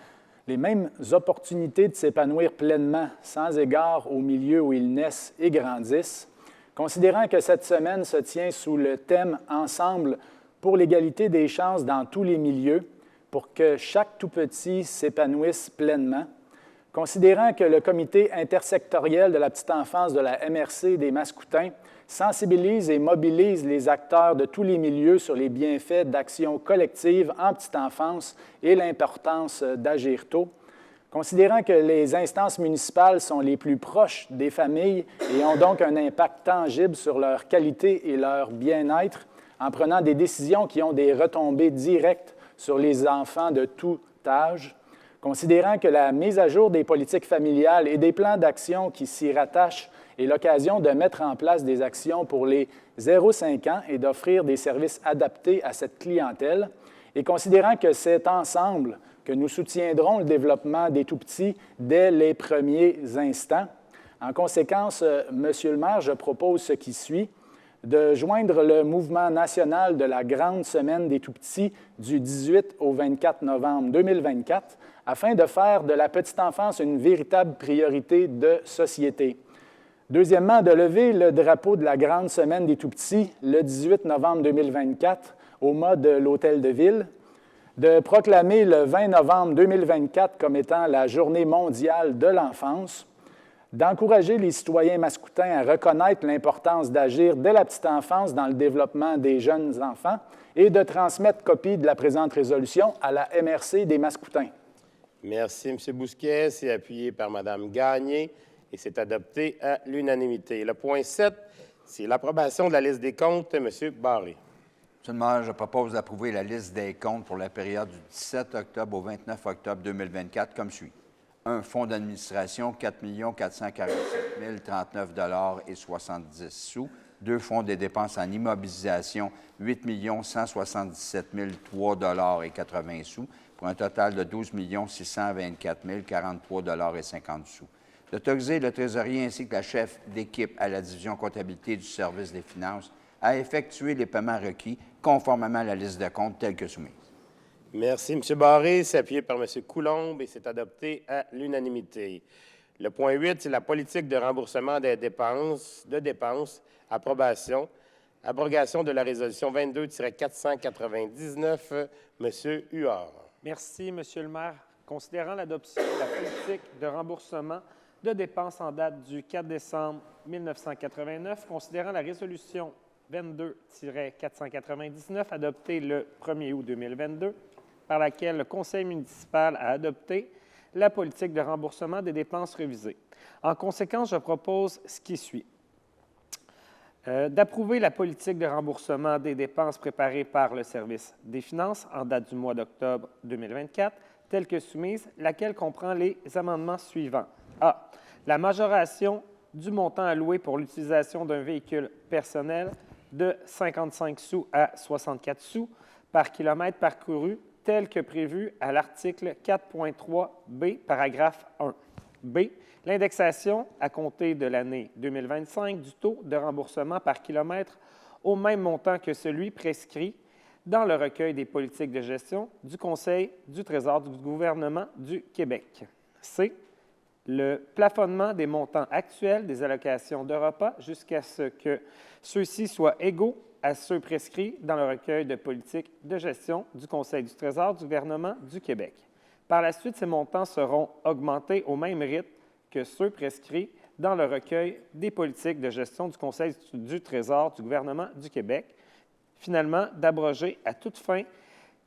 les mêmes opportunités de s'épanouir pleinement, sans égard au milieu où ils naissent et grandissent, considérant que cette semaine se tient sous le thème « Ensemble pour l'égalité des chances dans tous les milieux », pour que chaque tout-petit s'épanouisse pleinement, considérant que le comité intersectoriel de la petite enfance de la MRC des Mascoutins sensibilise et mobilise les acteurs de tous les milieux sur les bienfaits d'actions collectives en petite enfance et l'importance d'agir tôt, considérant que les instances municipales sont les plus proches des familles et ont donc un impact tangible sur leur qualité et leur bien-être en prenant des décisions qui ont des retombées directes sur les enfants de tout âge, considérant que la mise à jour des politiques familiales et des plans d'action qui s'y rattachent est l'occasion de mettre en place des actions pour les 0-5 ans et d'offrir des services adaptés à cette clientèle, et considérant que c'est ensemble que nous soutiendrons le développement des tout-petits dès les premiers instants. En conséquence, Monsieur le maire, je propose ce qui suit: de joindre le mouvement national de la Grande Semaine des tout-petits du 18 au 24 novembre 2024 afin de faire de la petite enfance une véritable priorité de société. Deuxièmement, de lever le drapeau de la Grande Semaine des tout-petits le 18 novembre 2024 au mât de l'Hôtel de Ville, de proclamer le 20 novembre 2024 comme étant la Journée mondiale de l'enfance, d'encourager les citoyens mascoutins à reconnaître l'importance d'agir dès la petite enfance dans le développement des jeunes enfants et de transmettre copie de la présente résolution à la MRC des Mascoutins. Merci, M. Bousquet. C'est appuyé par Mme Gagné et c'est adopté à l'unanimité. Le point 7, c'est l'approbation de la liste des comptes. M. Barré. Monsieur le maire, je propose d'approuver la liste des comptes pour la période du 17 octobre au 29 octobre 2024 comme suit. Un fonds d'administration, 4 447 039,70 $. Deux fonds des dépenses en immobilisation, 8 177 003,80 $, pour un total de 12 624 043,50 $. D'autoriser le trésorier ainsi que la chef d'équipe à la division comptabilité du service des finances à effectuer les paiements requis conformément à la liste de comptes telle que soumise. Merci, M. Barré. C'est appuyé par M. Coulombe et c'est adopté à l'unanimité. Le point 8, c'est la politique de remboursement des dépenses, approbation, abrogation de la résolution 22-499. M. Huard. Merci, Monsieur le maire. Considérant l'adoption de la politique de remboursement de dépenses en date du 4 décembre 1989, considérant la résolution 22-499 adoptée le 1er août 2022, par laquelle le Conseil municipal a adopté la politique de remboursement des dépenses révisées. En conséquence, je propose ce qui suit. D'approuver la politique de remboursement des dépenses préparée par le service des finances en date du mois d'octobre 2024, telle que soumise, laquelle comprend les amendements suivants. A. La majoration du montant alloué pour l'utilisation d'un véhicule personnel de 55 sous à 64 sous par kilomètre parcouru, tel que prévu à l'article 4.3b, paragraphe 1. B. L'indexation à compter de l'année 2025 du taux de remboursement par kilomètre au même montant que celui prescrit dans le recueil des politiques de gestion du Conseil du Trésor du gouvernement du Québec. C. Le plafonnement des montants actuels des allocations de repas jusqu'à ce que ceux-ci soient égaux à ceux prescrits dans le recueil de politique de gestion du Conseil du Trésor du gouvernement du Québec. Par la suite, ces montants seront augmentés au même rythme que ceux prescrits dans le recueil des politiques de gestion du Conseil du Trésor du gouvernement du Québec. Finalement, d'abroger à toute fin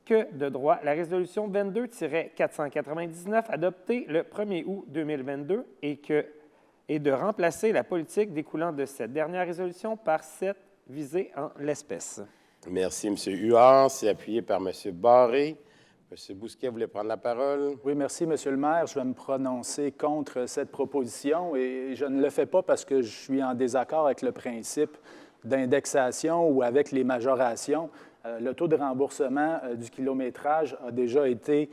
que de droit la résolution 22-499 adoptée le 1er août 2022 et de remplacer la politique découlant de cette dernière résolution par cette visée en l'espèce. Merci, M. Huard. C'est appuyé par M. Barré. M. Bousquet voulait prendre la parole. Oui, merci, Monsieur le maire. Je vais me prononcer contre cette proposition et je ne le fais pas parce que je suis en désaccord avec le principe d'indexation ou avec les majorations. Le taux de remboursement du kilométrage a déjà été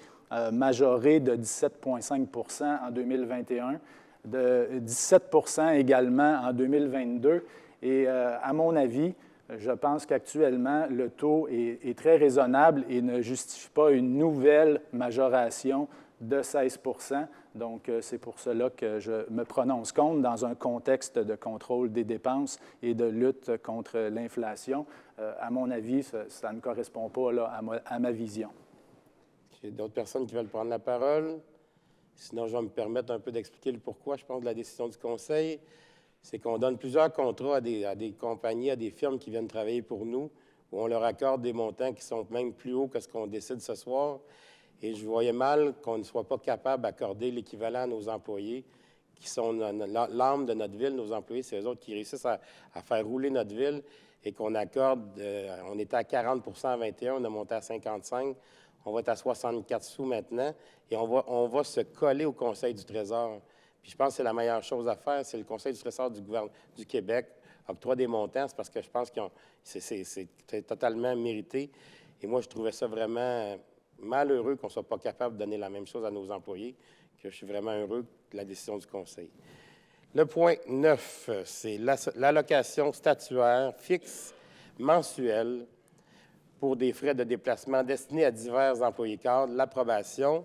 majoré de 17,5 % en 2021, de 17 % également en 2022. Et à mon avis, je pense qu'actuellement, le taux est très raisonnable et ne justifie pas une nouvelle majoration de 16 %. Donc, c'est pour cela que je me prononce contre dans un contexte de contrôle des dépenses et de lutte contre l'inflation. À mon avis, ça ne correspond pas là, à ma vision. Il y a d'autres personnes qui veulent prendre la parole. Sinon, je vais me permettre un peu d'expliquer le pourquoi, je pense, de la décision du Conseil. C'est qu'on donne plusieurs contrats à des compagnies, à des firmes qui viennent travailler pour nous, où on leur accorde des montants qui sont même plus hauts que ce qu'on décide ce soir. Et je voyais mal qu'on ne soit pas capable d'accorder l'équivalent à nos employés, qui sont l'âme de notre ville. Nos employés, c'est eux autres qui réussissent à faire rouler notre ville et qu'on accorde. On était à 40 % à 21, on a monté à 55. On va être à 64 sous maintenant et on va se coller au Conseil du Trésor. Puis je pense que c'est la meilleure chose à faire, c'est le Conseil du Trésor du Québec octroie des montants, c'est parce que je pense que c'est totalement mérité. Et moi, je trouvais ça vraiment malheureux qu'on ne soit pas capable de donner la même chose à nos employés, que je suis vraiment heureux de la décision du Conseil. Le point 9, c'est l'allocation statuaire fixe mensuelle pour des frais de déplacement destinés à divers employés cadres. L'approbation,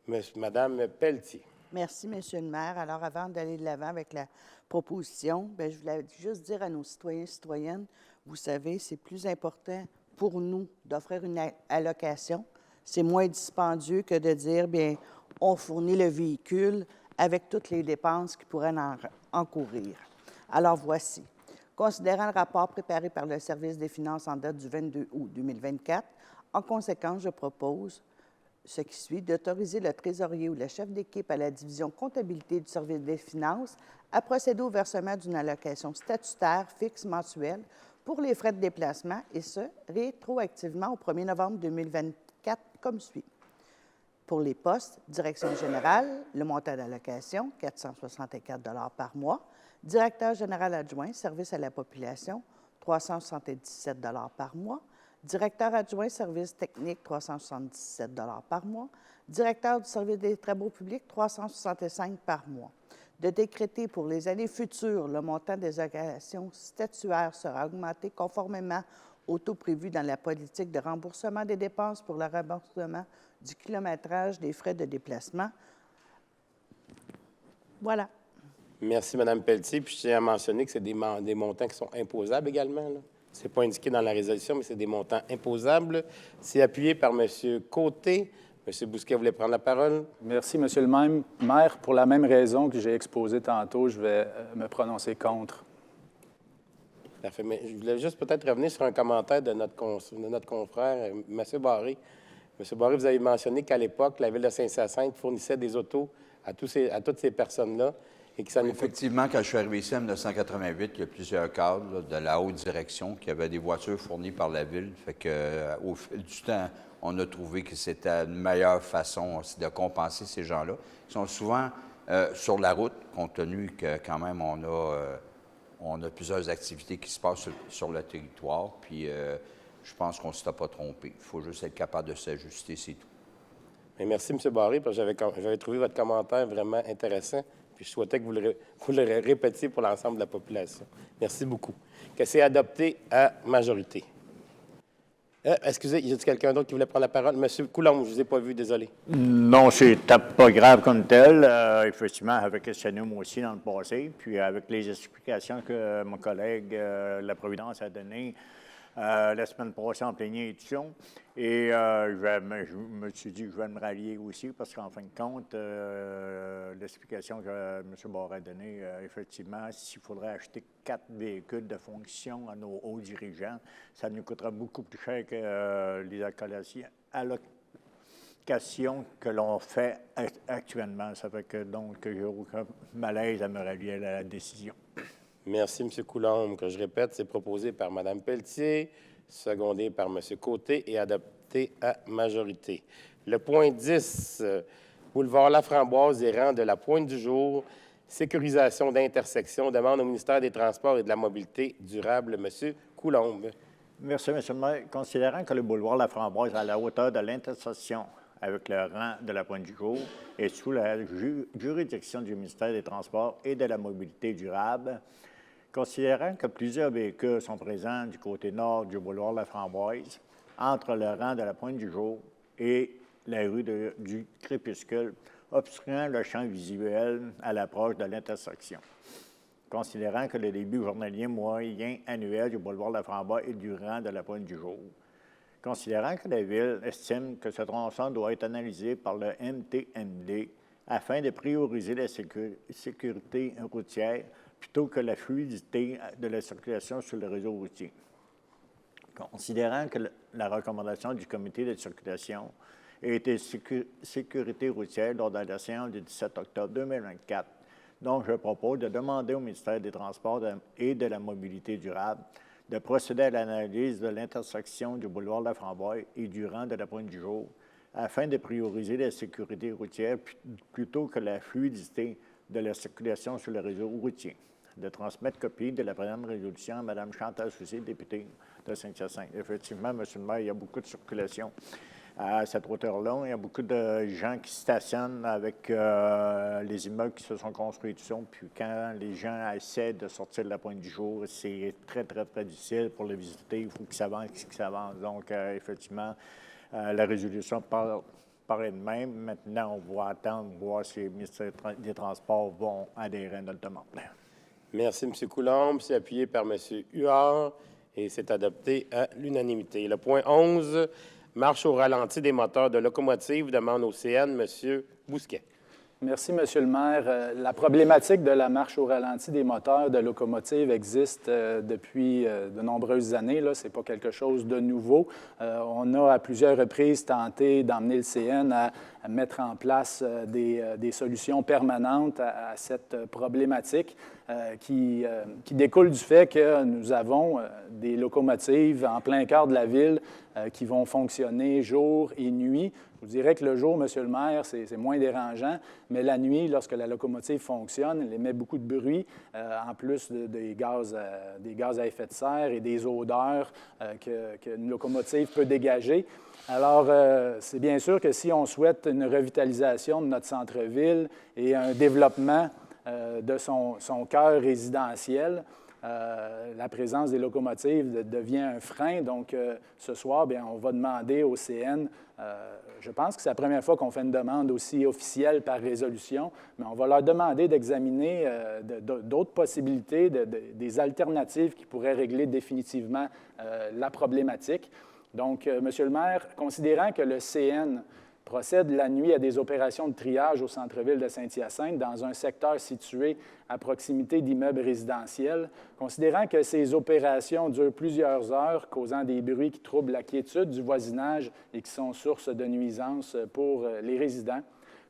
Mme Pelletier. Merci, M. le maire. Alors, avant d'aller de l'avant avec la proposition, je voulais juste dire à nos citoyens et citoyennes, vous savez, c'est plus important pour nous d'offrir une allocation. C'est moins dispendieux que de dire, bien, on fournit le véhicule avec toutes les dépenses qui pourraient en encourir. Alors, voici. Considérant le rapport préparé par le Service des finances en date du 22 août 2024, en conséquence, je propose ce qui suit, d'autoriser le trésorier ou le chef d'équipe à la division comptabilité du Service des finances à procéder au versement d'une allocation statutaire fixe mensuelle pour les frais de déplacement, et ce, rétroactivement au 1er novembre 2024, comme suit. Pour les postes, direction générale, le montant d'allocation, 464 $ par mois. Directeur général adjoint, service à la population, 377 $ par mois. Directeur adjoint, service technique, 377 $ par mois. Directeur du service des travaux publics, 365 $ par mois. De décréter pour les années futures, le montant des allocations statutaires sera augmenté conformément au taux prévu dans la politique de remboursement des dépenses pour le remboursement du kilométrage des frais de déplacement. Voilà. Merci, Mme Pelletier. Puis je tiens à mentionner que c'est des montants qui sont imposables également. Ce n'est pas indiqué dans la résolution, mais c'est des montants imposables. C'est appuyé par M. Côté. M. Bousquet voulait prendre la parole. Merci, M. le maire. Pour la même raison que j'ai exposée tantôt, je vais me prononcer contre. Parfait. Mais je voulais juste peut-être revenir sur un commentaire de notre confrère, M. Barré. M. Barré, vous avez mentionné qu'à l'époque, la Ville de Saint-Hyacinthe fournissait des autos à toutes ces personnes-là. Et que ça nous Effectivement, quand je suis arrivé ici en 1988, il y a plusieurs cadres de la haute direction qui avaient des voitures fournies par la Ville. Fait qu'au fil du temps, on a trouvé que c'était une meilleure façon aussi de compenser ces gens-là. Ils sont souvent sur la route, compte tenu que quand même on a plusieurs activités qui se passent sur le territoire. Puis je pense qu'on ne s'était pas trompé. Il faut juste être capable de s'ajuster, c'est tout. Bien, merci, M. Barré, parce que j'avais trouvé votre commentaire vraiment intéressant. Puis je souhaitais que vous le répétiez pour l'ensemble de la population. Merci beaucoup. Que c'est adopté à majorité. Excusez, y a-t-il quelqu'un d'autre qui voulait prendre la parole? M. Coulombe, je ne vous ai pas vu, désolé. Non, c'est pas grave comme tel. Effectivement, avec questionné moi aussi dans le passé, puis avec les explications que mon collègue La Providence a données la semaine passée en plénière édition. Et je me suis dit que je vais me rallier aussi parce qu'en fin de compte, l'explication que M. Barré a donnée, effectivement, s'il faudrait acheter 4 véhicules de fonction à nos hauts dirigeants, ça nous coûtera beaucoup plus cher que les allocations que l'on fait actuellement. Ça fait que donc, j'ai aucun malaise à me rallier à la décision. Merci, M. Coulombe. Que je répète, c'est proposé par Mme Pelletier, secondé par M. Côté et adopté à majorité. Le point 10, boulevard Laframboise et rang de la Pointe du Jour, sécurisation d'intersection, demande au ministère des Transports et de la Mobilité durable. M. Coulombe. Merci, M. le maire. Considérant que le boulevard La Framboise est à la hauteur de l'intersection avec le rang de la Pointe-du-Jour et sous la juridiction du ministère des Transports et de la Mobilité durable, considérant que plusieurs véhicules sont présents du côté nord du boulevard La Framboise, entre le rang de la Pointe-du-Jour et la rue du Crépuscule, obstruant le champ visuel à l'approche de l'intersection. Considérant que le débit journalier moyen annuel du boulevard La Framboise est du rang de la Pointe-du-Jour. Considérant que la Ville estime que ce tronçon doit être analysé par le MTMD afin de prioriser la sécurité routière plutôt que la fluidité de la circulation sur le réseau routier. Considérant que la recommandation du comité de circulation a été sécurité routière lors de la séance du 17 octobre 2024, donc je propose de demander au ministère des Transports et de la Mobilité durable de procéder à l'analyse de l'intersection du boulevard La Framboise et du rang de la Pointe-du-Jour afin de prioriser la sécurité routière plutôt que la fluidité de la circulation sur le réseau routier. De transmettre copie de la présente résolution à Mme Chantal Soucy, députée de Saint-Hyacinthe. Effectivement, M. le maire, il y a beaucoup de circulation à cette hauteur-là. Il y a beaucoup de gens qui stationnent avec les immeubles qui se sont construits, tout ça. Puis quand les gens essaient de sortir de la Pointe-du-Jour, c'est très, très, très difficile pour les visiter. Il faut qu'ils s'avancent, Donc, effectivement, la résolution par elle-même. Maintenant, on va attendre, voir si les ministères des Transports vont adhérer à notre demande. Merci, M. Coulombe. C'est appuyé par M. Huard et c'est adopté à l'unanimité. Le point 11, marche au ralenti des moteurs de locomotive, demande au CN, M. Bousquet. Merci, M. le maire. La problématique de la marche au ralenti des moteurs de locomotive existe depuis de nombreuses années. Ce n'est pas quelque chose de nouveau. On a à plusieurs reprises tenté d'emmener le CN à mettre en place des solutions permanentes à cette problématique qui découle du fait que nous avons des locomotives en plein cœur de la ville qui vont fonctionner jour et nuit. Je vous dirais que le jour, M. le maire, c'est moins dérangeant, mais la nuit, lorsque la locomotive fonctionne, elle émet beaucoup de bruit, en plus des gaz à effet de serre et des odeurs qu'une locomotive peut dégager. Alors, c'est bien sûr que si on souhaite une revitalisation de notre centre-ville et un développement de son cœur résidentiel, la présence des locomotives devient un frein. Donc, ce soir, bien, on va demander au CN, je pense que c'est la première fois qu'on fait une demande aussi officielle par résolution, mais on va leur demander d'examiner d'autres possibilités, des alternatives qui pourraient régler définitivement la problématique. Donc, M. le maire, considérant que le CN procède la nuit à des opérations de triage au centre-ville de Saint-Hyacinthe dans un secteur situé à proximité d'immeubles résidentiels, considérant que ces opérations durent plusieurs heures, causant des bruits qui troublent la quiétude du voisinage et qui sont source de nuisances pour les résidents,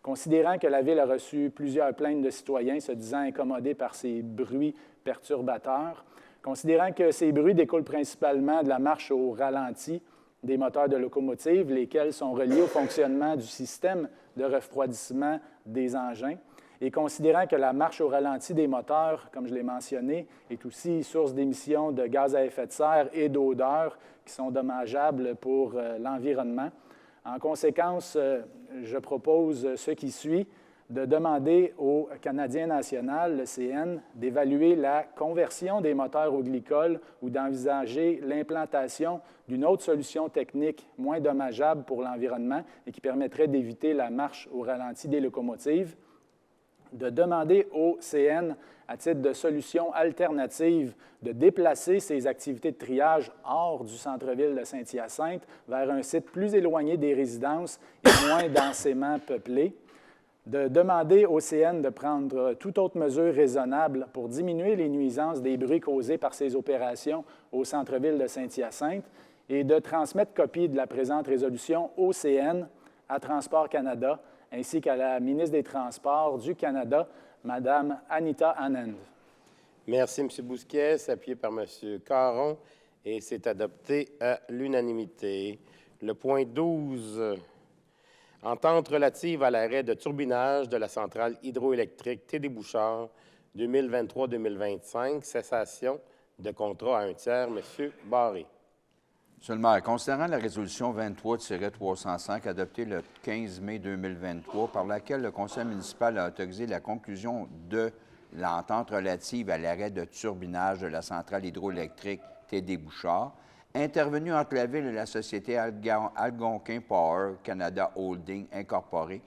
considérant que la Ville a reçu plusieurs plaintes de citoyens se disant incommodés par ces bruits perturbateurs, considérant que ces bruits découlent principalement de la marche au ralenti des moteurs de locomotive, lesquels sont reliés au fonctionnement du système de refroidissement des engins, et considérant que la marche au ralenti des moteurs, comme je l'ai mentionné, est aussi source d'émissions de gaz à effet de serre et d'odeurs qui sont dommageables pour l'environnement. En conséquence, je propose ce qui suit, de demander au Canadien national, le CN, d'évaluer la conversion des moteurs au glycol ou d'envisager l'implantation d'une autre solution technique moins dommageable pour l'environnement et qui permettrait d'éviter la marche au ralenti des locomotives, de demander au CN, à titre de solution alternative, de déplacer ses activités de triage hors du centre-ville de Saint-Hyacinthe vers un site plus éloigné des résidences et moins densément peuplé, de demander au CN de prendre toute autre mesure raisonnable pour diminuer les nuisances des bruits causés par ces opérations au centre-ville de Saint-Hyacinthe et de transmettre copie de la présente résolution au CN, à Transport Canada, ainsi qu'à la ministre des Transports du Canada, Mme Anita Anand. Merci, M. Bousquet. C'est appuyé par M. Caron et c'est adopté à l'unanimité. Le point 12... Entente relative à l'arrêt de turbinage de la centrale hydroélectrique Tédé-Bouchard 2023-2025, cessation de contrat à un tiers. M. Barré. Monsieur le maire, considérant la résolution 23-305 adoptée le 15 mai 2023, par laquelle le conseil municipal a autorisé la conclusion de l'entente relative à l'arrêt de turbinage de la centrale hydroélectrique TD-Bouchard, intervenue entre la Ville et la société Algonquin Power Canada Holding Incorporée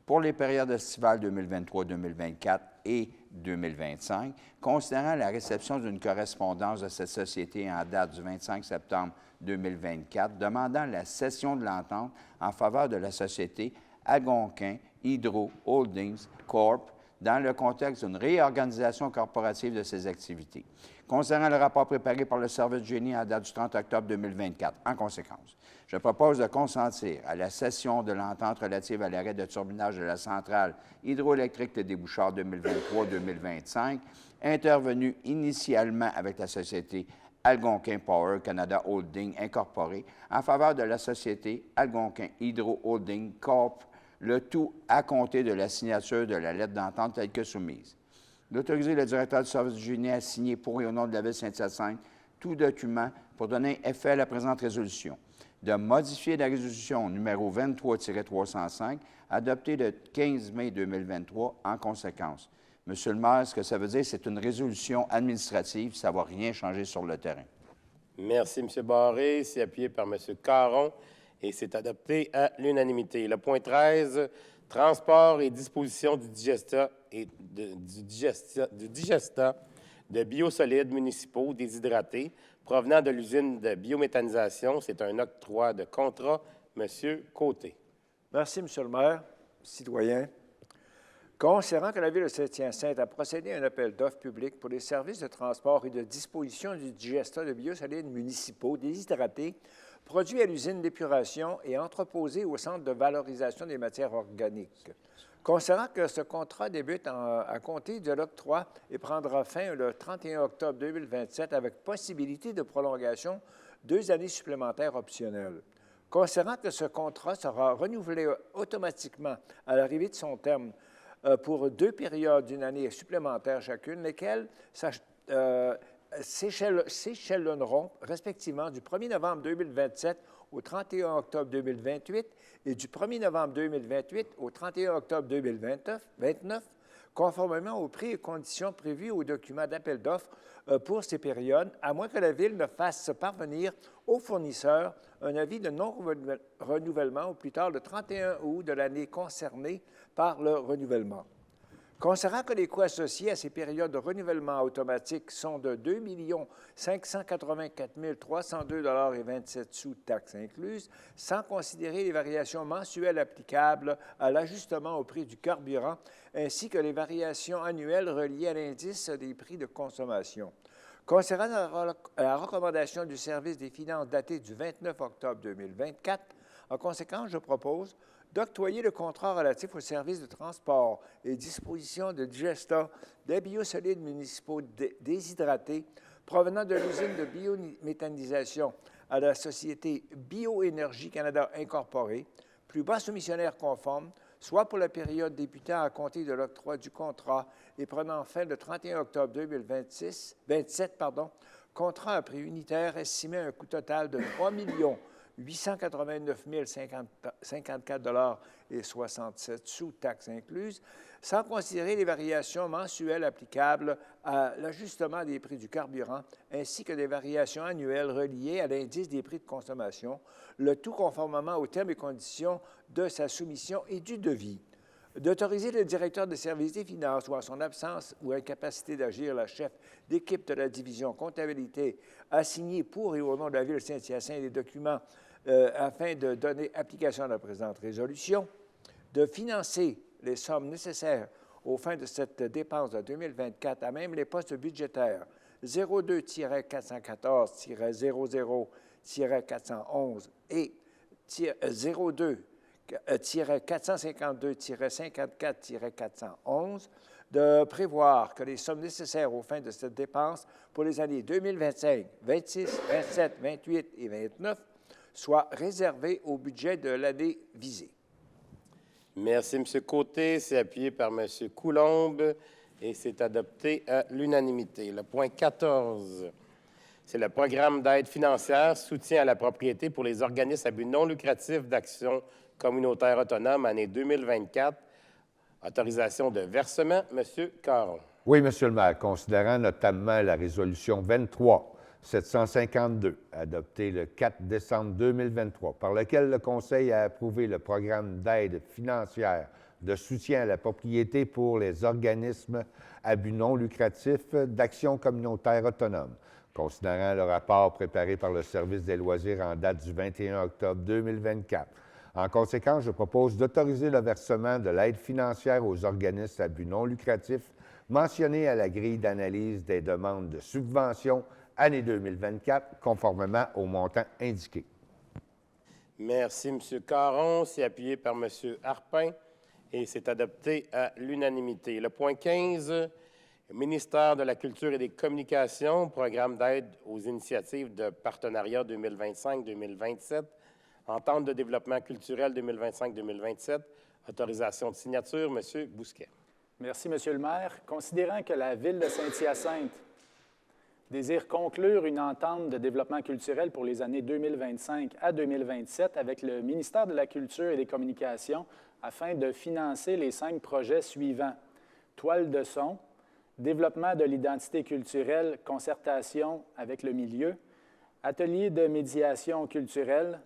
pour les périodes estivales 2023-2024 et 2025, considérant la réception d'une correspondance de cette société en date du 25 septembre 2024, demandant la cession de l'entente en faveur de la société Algonquin Hydro Holdings Corp. Dans le contexte d'une réorganisation corporative de ses activités. Concernant le rapport préparé par le service du génie en date du 30 octobre 2024, en conséquence, je propose de consentir à la cession de l'entente relative à l'arrêt de turbinage de la centrale hydroélectrique de Débouchard 2023-2025, intervenue initialement avec la société Algonquin Power Canada Holding Incorporée en faveur de la société Algonquin Hydro Holding Corp., le tout à compter de la signature de la lettre d'entente telle que soumise. D'autoriser le directeur du service du génie à signer pour et au nom de la Ville Saint-Hyacinthe tout document pour donner effet à la présente résolution. De modifier la résolution numéro 23-305 adoptée le 15 mai 2023 en conséquence. Monsieur le maire, ce que ça veut dire, c'est une résolution administrative, ça ne va rien changer sur le terrain. Merci, M. Barré. C'est appuyé par M. Caron et c'est adopté à l'unanimité. Le point 13, transport et disposition du digestat de biosolides municipaux déshydratés provenant de l'usine de biométhanisation. C'est un octroi de contrat. M. Côté. Merci, M. le maire. Citoyens. Considérant que la Ville de Saint-Hyacinthe a procédé à un appel d'offres public pour les services de transport et de disposition du digestat de biosolides municipaux déshydratés produits à l'usine d'épuration et entreposés au Centre de valorisation des matières organiques. Considérant que ce contrat débute à compter de l'octroi et prendra fin le 31 octobre 2027 avec possibilité de prolongation 2 années supplémentaires optionnelles. Considérant que ce contrat sera renouvelé automatiquement à l'arrivée de son terme pour 2 périodes d'une année supplémentaire chacune, lesquelles s'échelonneront respectivement du 1er novembre 2027 au 31 octobre 2028 et du 1er novembre 2028 au 31 octobre 2029, conformément aux prix et conditions prévus au document d'appel d'offres pour ces périodes, à moins que la Ville ne fasse parvenir au fournisseur un avis de non-renouvellement au plus tard le 31 août de l'année concernée par le renouvellement. Considérant que les coûts associés à ces périodes de renouvellement automatique sont de 2 584 302,27 taxes incluses, sans considérer les variations mensuelles applicables à l'ajustement au prix du carburant, ainsi que les variations annuelles reliées à l'indice des prix de consommation. Concernant la recommandation du service des finances datée du 29 octobre 2024, en conséquence, je propose d'octroyer le contrat relatif aux services de transport et disposition de digestat des biosolides municipaux déshydratés provenant de l'usine de biométhanisation à la société Bioénergie Canada Incorporée, plus bas soumissionnaire conforme, soit pour la période débutant à compter de l'octroi du contrat et prenant fin le 31 octobre 2027, contrat à prix unitaire estimé à un coût total de 3 889 054,67 taxes incluses, sans considérer les variations mensuelles applicables à l'ajustement des prix du carburant, ainsi que des variations annuelles reliées à l'indice des prix de consommation, le tout conformément aux termes et conditions de sa soumission et du devis. D'autoriser le directeur de service des finances ou en son absence ou incapacité d'agir, la chef d'équipe de la division comptabilité à signer pour et au nom de la Ville de Saint-Hyacinthe les documents afin de donner application à la présente résolution, de financer les sommes nécessaires aux fins de cette dépense de 2024 à même les postes budgétaires 02-414-00-411 et 02-452-54-411, de prévoir que les sommes nécessaires aux fins de cette dépense pour les années 2025, 26, 27, 28 et 29 soient réservées au budget de l'année visée. Merci, M. Côté. C'est appuyé par M. Coulombe et c'est adopté à l'unanimité. Le point 14, C'est le programme d'aide financière, soutien à la propriété pour les organismes à but non lucratif d'action communautaire autonome, année 2024. Autorisation de versement, M. Caron. Oui, Monsieur le maire, considérant notamment la résolution 23-752, adoptée le 4 décembre 2023, par laquelle le Conseil a approuvé le programme d'aide financière de soutien à la propriété pour les organismes à but non lucratif d'action communautaire autonome, considérant le rapport préparé par le Service des loisirs en date du 21 octobre 2024. En conséquence, je propose d'autoriser le versement de l'aide financière aux organismes à but non lucratif mentionné à la grille d'analyse des demandes de subvention année 2024, conformément au montant indiqué. Merci, M. Caron. C'est appuyé par M. Harpin et c'est adopté à l'unanimité. Le point 15, ministère de la Culture et des Communications, programme d'aide aux initiatives de partenariat 2025-2027, entente de développement culturel 2025-2027, autorisation de signature, M. Bousquet. Merci, Monsieur le maire. Considérant que la Ville de Saint-Hyacinthe désire conclure une entente de développement culturel pour les années 2025 à 2027 avec le ministère de la Culture et des Communications afin de financer les 5 projets suivants. Toile de son, développement de l'identité culturelle, concertation avec le milieu, atelier de médiation culturelle,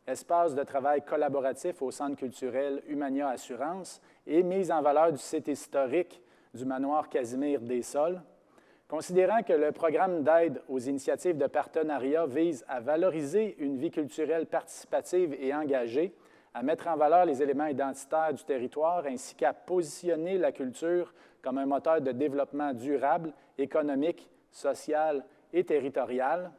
espace de travail collaboratif au Centre culturel Humania Assurance et mise en valeur du site historique du manoir Casimir des Sols. Considérant que le programme d'aide aux initiatives de partenariat vise à valoriser une vie culturelle participative et engagée, à mettre en valeur les éléments identitaires du territoire ainsi qu'à positionner la culture comme un moteur de développement durable, économique, social et territorial.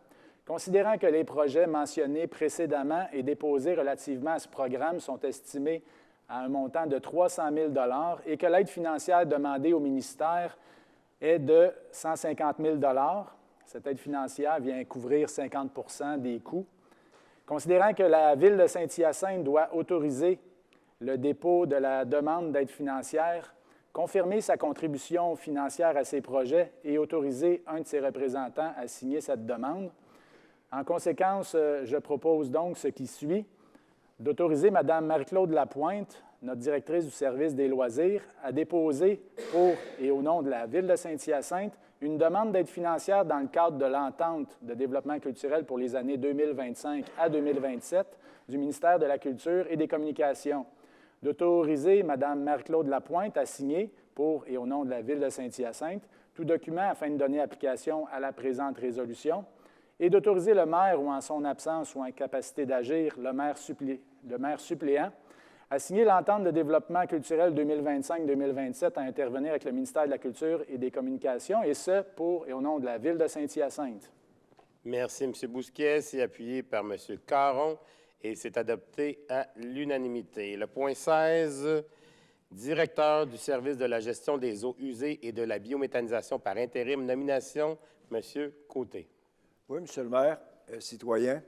Considérant que les projets mentionnés précédemment et déposés relativement à ce programme sont estimés à un montant de 300 000 $ et que l'aide financière demandée au ministère est de 150 000 $. Cette aide financière vient couvrir 50 % des coûts. Considérant que la Ville de Saint-Hyacinthe doit autoriser le dépôt de la demande d'aide financière, confirmer sa contribution financière à ces projets et autoriser un de ses représentants à signer cette demande. En conséquence, je propose donc ce qui suit, d'autoriser Mme Marie-Claude Lapointe, notre directrice du service des loisirs, à déposer pour et au nom de la Ville de Saint-Hyacinthe une demande d'aide financière dans le cadre de l'entente de développement culturel pour les années 2025 à 2027 du ministère de la Culture et des Communications. D'autoriser Mme Marie-Claude Lapointe à signer pour et au nom de la Ville de Saint-Hyacinthe tout document afin de donner application à la présente résolution et d'autoriser le maire ou en son absence ou incapacité d'agir, le maire suppléant, à signer l'entente de développement culturel 2025-2027 à intervenir avec le ministère de la Culture et des Communications, et ce, pour et au nom de la Ville de Saint-Hyacinthe. Merci, M. Bousquet. C'est appuyé par M. Caron et c'est adopté à l'unanimité. Le point 16, directeur du service de la gestion des eaux usées et de la biométhanisation par intérim, nomination, M. Côté. Oui, Monsieur le maire, citoyen.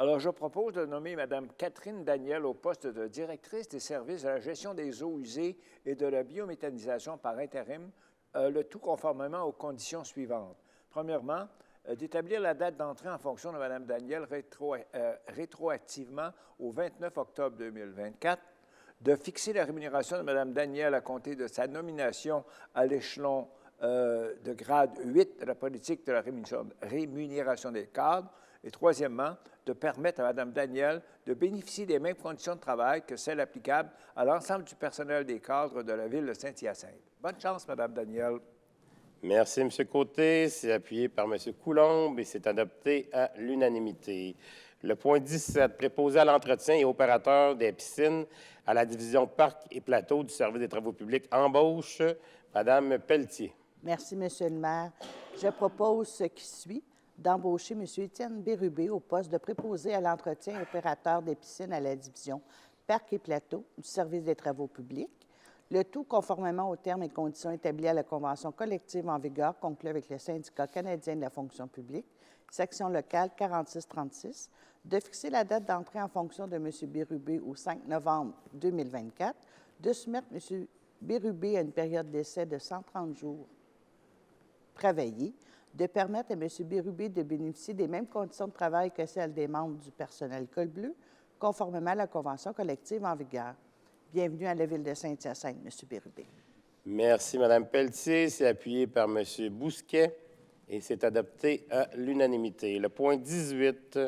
Alors, je propose de nommer Mme Catherine Daniel au poste de directrice des services de la gestion des eaux usées et de la biométhanisation par intérim, le tout conformément aux conditions suivantes. Premièrement, d'établir la date d'entrée en fonction de Mme Daniel rétroactivement au 29 octobre 2024, de fixer la rémunération de Mme Daniel à compter de sa nomination à l'échelon de grade 8 de la politique de la rémunération des cadres, et troisièmement, de permettre à Mme Daniel de bénéficier des mêmes conditions de travail que celles applicables à l'ensemble du personnel des cadres de la Ville de Saint-Hyacinthe. Bonne chance, Mme Daniel. Merci, M. Côté. C'est appuyé par M. Coulombe et c'est adopté à l'unanimité. Le point 17, préposé à l'entretien et opérateur des piscines à la division Parcs et Plateaux du service des travaux publics, embauche, Mme Pelletier. Merci, Monsieur le maire. Je propose ce qui suit, d'embaucher M. Étienne Bérubé au poste de préposé à l'entretien et opérateur des piscines à la division Parcs et Plateaux du service des travaux publics, le tout conformément aux termes et conditions établis à la convention collective en vigueur conclue avec le syndicat canadien de la fonction publique, section locale 4636, de fixer la date d'entrée en fonction de M. Bérubé au 5 novembre 2024, de soumettre M. Bérubé à une période d'essai de 130 jours travaillés, de permettre à M. Bérubé de bénéficier des mêmes conditions de travail que celles des membres du personnel col bleu, conformément à la convention collective en vigueur. Bienvenue à la Ville de Saint-Hyacinthe, M. Bérubé. Merci, Mme Pelletier. C'est appuyé par M. Bousquet et c'est adopté à l'unanimité. Le point 18,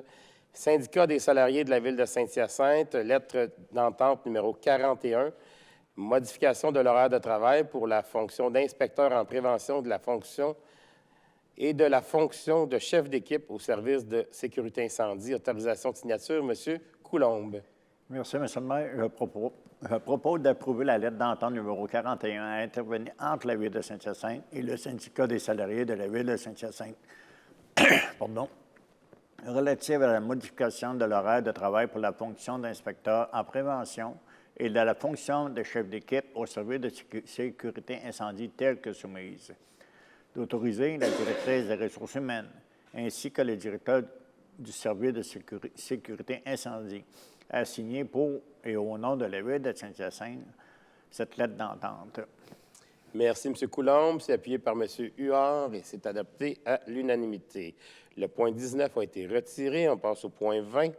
Syndicat des salariés de la Ville de Saint-Hyacinthe, lettre d'entente numéro 41, modification de l'horaire de travail pour la fonction d'inspecteur en prévention de la fonction et de la fonction de chef d'équipe au service de sécurité incendie. Autorisation de signature, M. Coulombe. Merci, M. le maire. Je propose d'approuver la lettre d'entente numéro 41 à intervenir entre la Ville de Saint-Hyacinthe et le syndicat des salariés de la Ville de Saint-Hyacinthe. Pardon. Relative à la modification de l'horaire de travail pour la fonction d'inspecteur en prévention et de la fonction de chef d'équipe au service de sécurité incendie telle que soumise. D'autoriser la directrice des ressources humaines ainsi que le directeur du service de sécurité incendie à signer pour et au nom de la Ville de Saint-Hyacinthe cette lettre d'entente. Merci, M. Coulombe. C'est appuyé par M. Huard et c'est adopté à l'unanimité. Le point 19 a été retiré. On passe au point 20.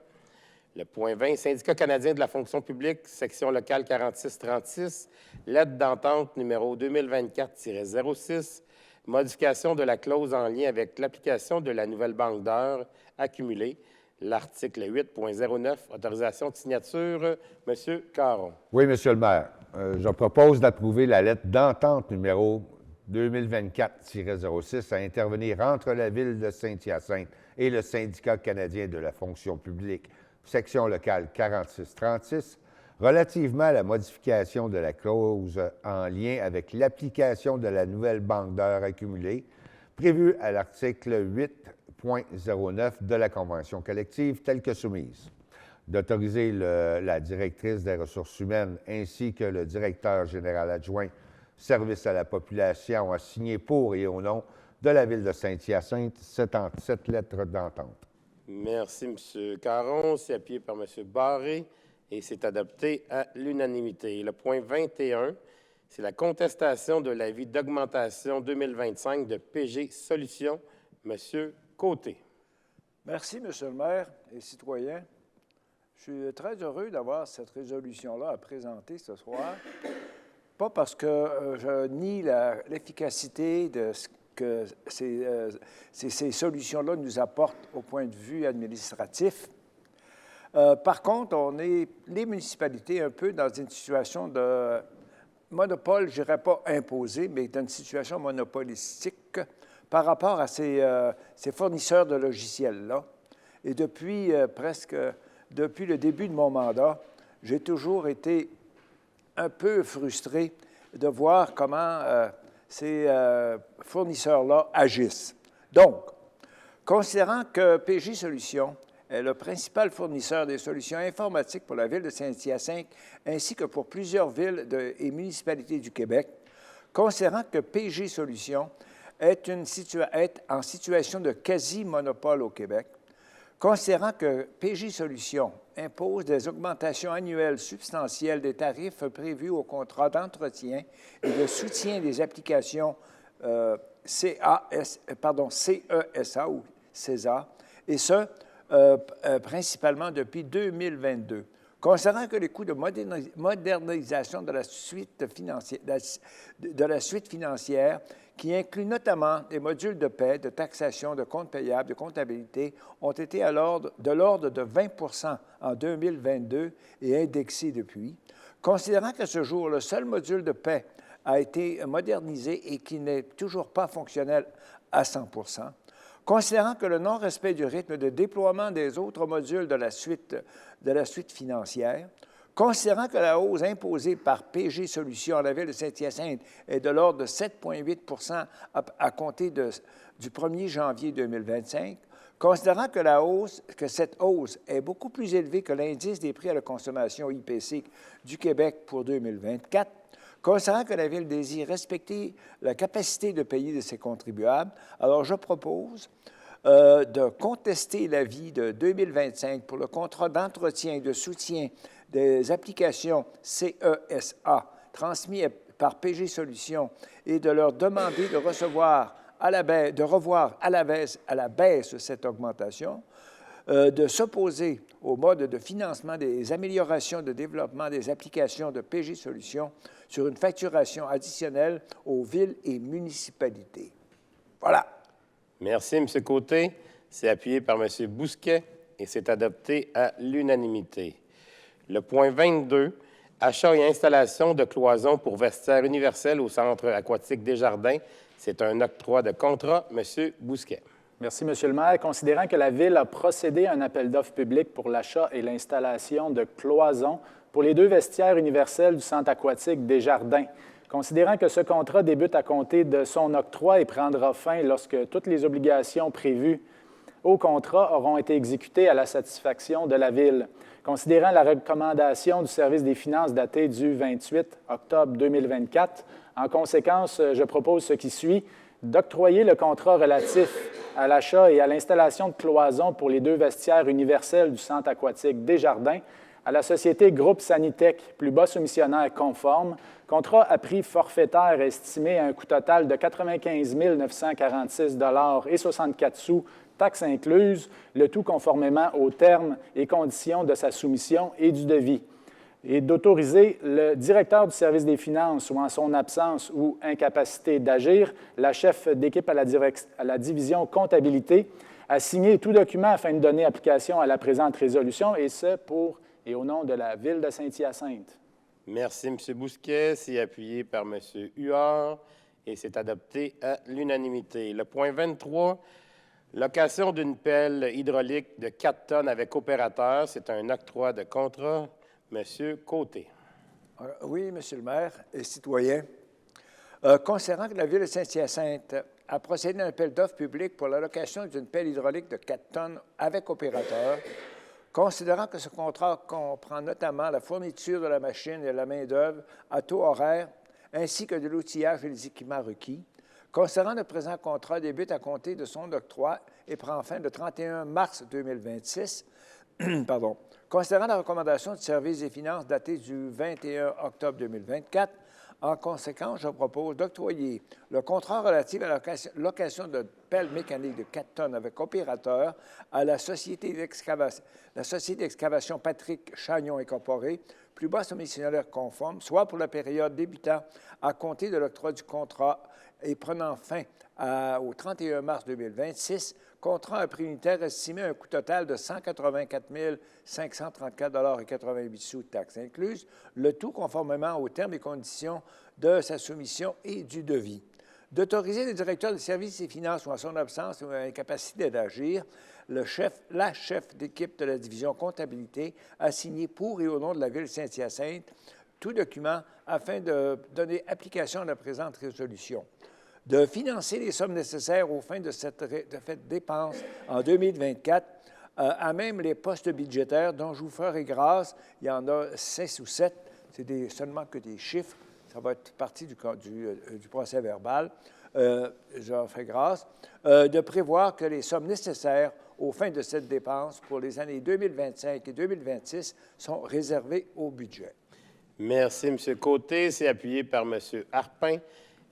Le point 20, Syndicat canadien de la fonction publique, section locale 4636, lettre d'entente numéro 2024-06, modification de la clause en lien avec l'application de la nouvelle banque d'heures accumulée, l'article 8.09, autorisation de signature, M. Caron. Oui, M. le maire. Je propose d'approuver la lettre d'entente numéro 2024-06 à intervenir entre la Ville de Saint-Hyacinthe et le Syndicat canadien de la fonction publique, section locale 4636, relativement à la modification de la clause en lien avec l'application de la nouvelle banque d'heures accumulée prévue à l'article 8.09 de la Convention collective telle que soumise. D'autoriser la directrice des ressources humaines ainsi que le directeur général adjoint service à la population à signer pour et au nom de la Ville de Saint-Hyacinthe cette lettre d'entente. Merci, M. Caron. C'est appuyé par M. Barré et c'est adopté à l'unanimité. Le point 21, c'est la contestation de l'avis d'augmentation 2025 de PG Solutions. M. Côté. Merci, M. le maire et citoyens. Je suis très heureux d'avoir cette résolution-là à présenter ce soir. Pas parce que je nie l'efficacité de ce que ces solutions-là nous apportent au point de vue administratif. Par contre, on est, les municipalités, un peu dans une situation de monopole, je ne dirais pas imposé, mais dans une situation monopolistique par rapport à ces fournisseurs de logiciels-là. Et depuis depuis le début de mon mandat, j'ai toujours été un peu frustré de voir comment ces fournisseurs-là agissent. Donc, considérant que PJ Solutions est le principal fournisseur des solutions informatiques pour la Ville de Saint-Hyacinthe ainsi que pour plusieurs villes et municipalités du Québec, considérant que PJ Solutions est en situation de quasi-monopole au Québec, considérant que PJ Solutions impose des augmentations annuelles substantielles des tarifs prévus au contrat d'entretien et de soutien des applications CESA ou CESA, et ce, principalement depuis 2022. Considérant que les coûts de modernisation de la suite financière, qui inclut notamment des modules de paie, de taxation, de comptes payables, de comptabilité, ont été de l'ordre de 20 % en 2022 et indexés depuis. Considérant qu'à ce jour, le seul module de paie a été modernisé et qui n'est toujours pas fonctionnel à 100 %, considérant que le non-respect du rythme de déploiement des autres modules de la suite financière, considérant que la hausse imposée par PG Solutions à la Ville de Saint-Hyacinthe est de l'ordre de 7,8 % à compter du 1er janvier 2025, considérant que cette hausse est beaucoup plus élevée que l'indice des prix à la consommation IPC du Québec pour 2024, considérant que la Ville désire respecter la capacité de payer de ses contribuables, alors je propose de contester l'avis de 2025 pour le contrat d'entretien et de soutien des applications CESA transmis par PG Solutions et de leur demander de recevoir de revoir à la baisse cette augmentation, de s'opposer au mode de financement des améliorations de développement des applications de PG Solutions sur une facturation additionnelle aux villes et municipalités. Voilà. Merci, M. Côté. C'est appuyé par M. Bousquet et c'est adopté à l'unanimité. Le point 22, achat et installation de cloisons pour vestiaire universel au Centre aquatique Desjardins. C'est un octroi de contrat. M. Bousquet. Merci, M. le maire. Considérant que la Ville a procédé à un appel d'offres public pour l'achat et l'installation de cloisons pour les 2 vestiaires universels du Centre aquatique Desjardins, considérant que ce contrat débute à compter de son octroi et prendra fin lorsque toutes les obligations prévues au contrat auront été exécutées à la satisfaction de la Ville, considérant la recommandation du service des finances datée du 28 octobre 2024, en conséquence, je propose ce qui suit, d'octroyer le contrat relatif à l'achat et à l'installation de cloisons pour les 2 vestiaires universels du Centre aquatique Desjardins à la société Groupe Sanitec, plus bas soumissionnaire conforme, contrat à prix forfaitaire estimé à un coût total de 95 946,64 $, taxes incluses, le tout conformément aux termes et conditions de sa soumission et du devis, et d'autoriser le directeur du service des finances ou en son absence ou incapacité d'agir, la chef d'équipe à la division comptabilité, à signer tout document afin de donner application à la présente résolution, et ce pour et au nom de la Ville de Saint-Hyacinthe. Merci, M. Bousquet. C'est appuyé par M. Huard et c'est adopté à l'unanimité. Le point 23, location d'une pelle hydraulique de 4 tonnes avec opérateur. C'est un octroi de contrat. M. Côté. Oui, M. le maire et citoyens. Concernant que la Ville de Saint-Hyacinthe a procédé à un appel d'offres public pour la location d'une pelle hydraulique de 4 tonnes avec opérateur, considérant que ce contrat comprend notamment la fourniture de la machine et de la main-d'œuvre à taux horaire, ainsi que de l'outillage et des équipements requis, concernant le présent contrat débute à compter de son octroi et prend fin le 31 mars 2026, pardon. Considérant la recommandation du service des finances datée du 21 octobre 2024, en conséquence, je propose d'octroyer le contrat relatif à la location de pelle mécanique de 4 tonnes avec opérateur à la société d'excavation Patrick Chagnon Incorporée, plus bas soumissionnaire conforme, soit pour la période débutant à compter de l'octroi du contrat et prenant fin au 31 mars 2026, contrat à prix unitaire estimé à un coût total de 184 534,88 $, taxes incluses, le tout conformément aux termes et conditions de sa soumission et du devis. D'autoriser le directeur du service des finances ou en son absence ou à incapacité d'agir, la chef d'équipe de la division comptabilité a signé pour et au nom de la Ville de Saint-Hyacinthe tout document afin de donner application à la présente résolution. De financer les sommes nécessaires aux fins de cette dépense en 2024, à même les postes budgétaires dont je vous ferai grâce. Il y en a 6 ou 7, c'est seulement que des chiffres. Ça va être partie du procès verbal. J'en fais grâce. De prévoir que les sommes nécessaires aux fins de cette dépense pour les années 2025 et 2026 sont réservées au budget. Merci, M. Côté. C'est appuyé par M. Harpin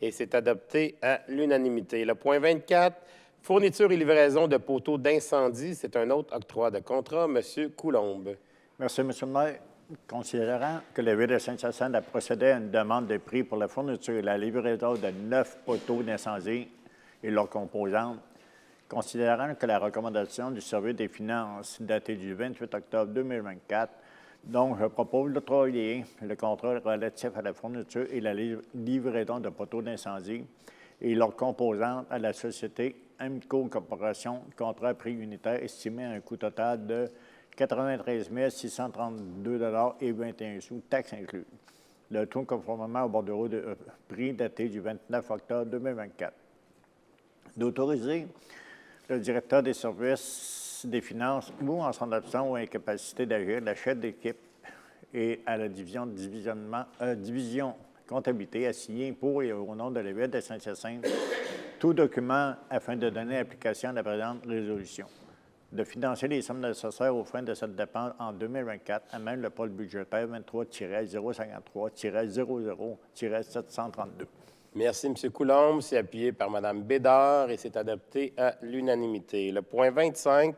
et c'est adopté à l'unanimité. Le point 24, fourniture et livraison de poteaux d'incendie. C'est un autre octroi de contrat. M. Coulombe. Merci, M. le maire. Considérant que la Ville de Saint-Hyacinthe a procédé à une demande de prix pour la fourniture et la livraison de 9 poteaux d'incendie et leurs composantes, considérant que la recommandation du service des finances datée du 28 octobre 2024, donc je propose d'octroyer le contrat relatif à la fourniture et la livraison de poteaux d'incendie et leurs composantes à la société Amco Corporation, contrat à prix unitaire estimé à un coût total de 93 632,21 $, taxes incluses. Le tout conformément au bordereau de prix daté du 29 octobre 2024. D'autoriser le directeur des services des finances ou en son absence ou incapacité d'agir, la chef d'équipe et à la division comptabilité à signer pour et au nom de la Ville de Saint-Hyacinthe tout document afin de donner application à la présente résolution. De financer les sommes nécessaires aux fins de cette dépense en 2024 à même le pôle budgétaire 23-053-00-732. Merci, M. Coulombe. C'est appuyé par Mme Bédard et c'est adopté à l'unanimité. Le point 25,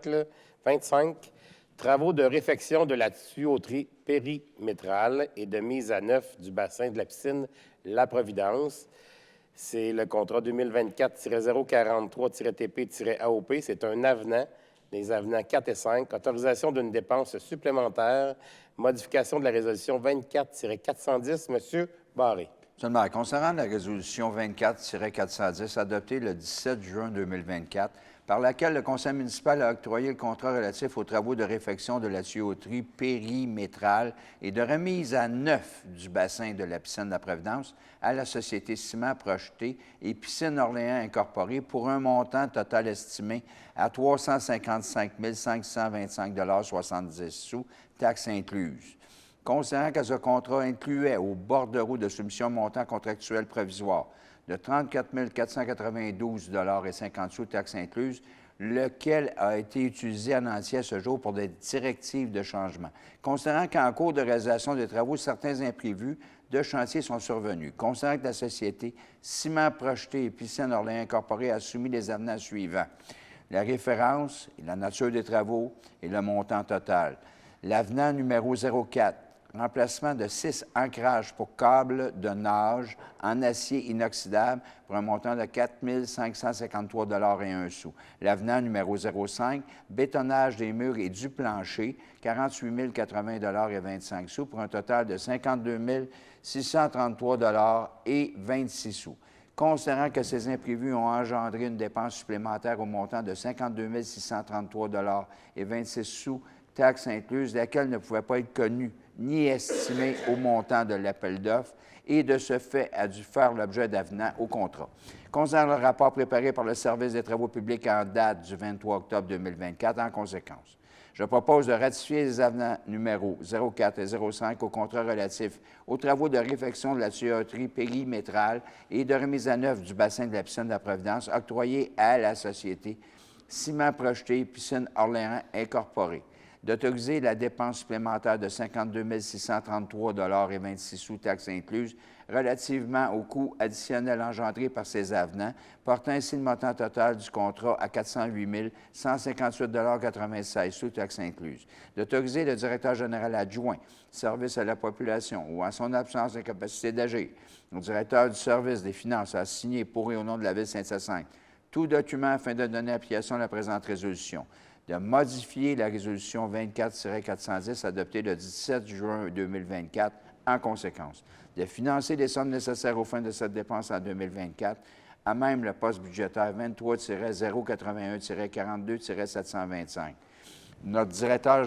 travaux de réfection de la tuyauterie périmétrale et de mise à neuf du bassin de la piscine La Providence. C'est le contrat 2024-043-TP-AOP. C'est un avenant, les avenants 4 et 5, autorisation d'une dépense supplémentaire, modification de la résolution 24-410. M. Barré. Monsieur le maire, concernant la résolution 24-410 adoptée le 17 juin 2024, par laquelle le conseil municipal a octroyé le contrat relatif aux travaux de réfection de la tuyauterie périmétrale et de remise à neuf du bassin de la piscine de la Providence à la société Ciment Projeté et Piscine Orléans Incorporée pour un montant total estimé à 355 525,70 $, taxes incluses. Considérant que ce contrat incluait au bordereau de soumission montant contractuel provisoire de 34 492,50 $, taxes incluses, lequel a été utilisé en entier à ce jour pour des directives de changement. Considérant qu'en cours de réalisation des travaux, certains imprévus de chantier sont survenus. Considérant que la société Ciment Projeté et Piscine Orléans Incorporée a soumis les avenants suivants. La référence, la nature des travaux et le montant total. L'avenant numéro 04. Remplacement de 6 ancrages pour câbles de nage en acier inoxydable pour un montant de 4 553,01 $. L'avenant numéro 05, bétonnage des murs et du plancher, 48 080,25 $ pour un total de 52 633,26 $. Considérant que ces imprévus ont engendré une dépense supplémentaire au montant de 52 633,26 $, taxes incluses, laquelle ne pouvait pas être connue ni estimée au montant de l'appel d'offres et, de ce fait, a dû faire l'objet d'avenants au contrat. Concernant le rapport préparé par le Service des travaux publics en date du 23 octobre 2024, en conséquence, je propose de ratifier les avenants numéros 04 et 05 au contrat relatif aux travaux de réfection de la tuyauterie périmétrale et de remise à neuf du bassin de la piscine de la Providence octroyé à la société Ciment Projeté Piscine Orléans Incorporée, d'autoriser la dépense supplémentaire de 52 633,26 $, taxes incluses, relativement au coût additionnel engendré par ces avenants, portant ainsi le montant total du contrat à 408 158,96 $, taxes incluses. D'autoriser le directeur général adjoint, service à la population ou en son absence d'incapacité d'agir, au directeur du service des finances à signer pour et au nom de la Ville Saint-Hyacinthe tout document afin de donner application à la présente résolution, de modifier la résolution 24-410 adoptée le 17 juin 2024 en conséquence, de financer les sommes nécessaires aux fins de cette dépense en 2024, à même le poste budgétaire 23-081-42-725. Notre directeur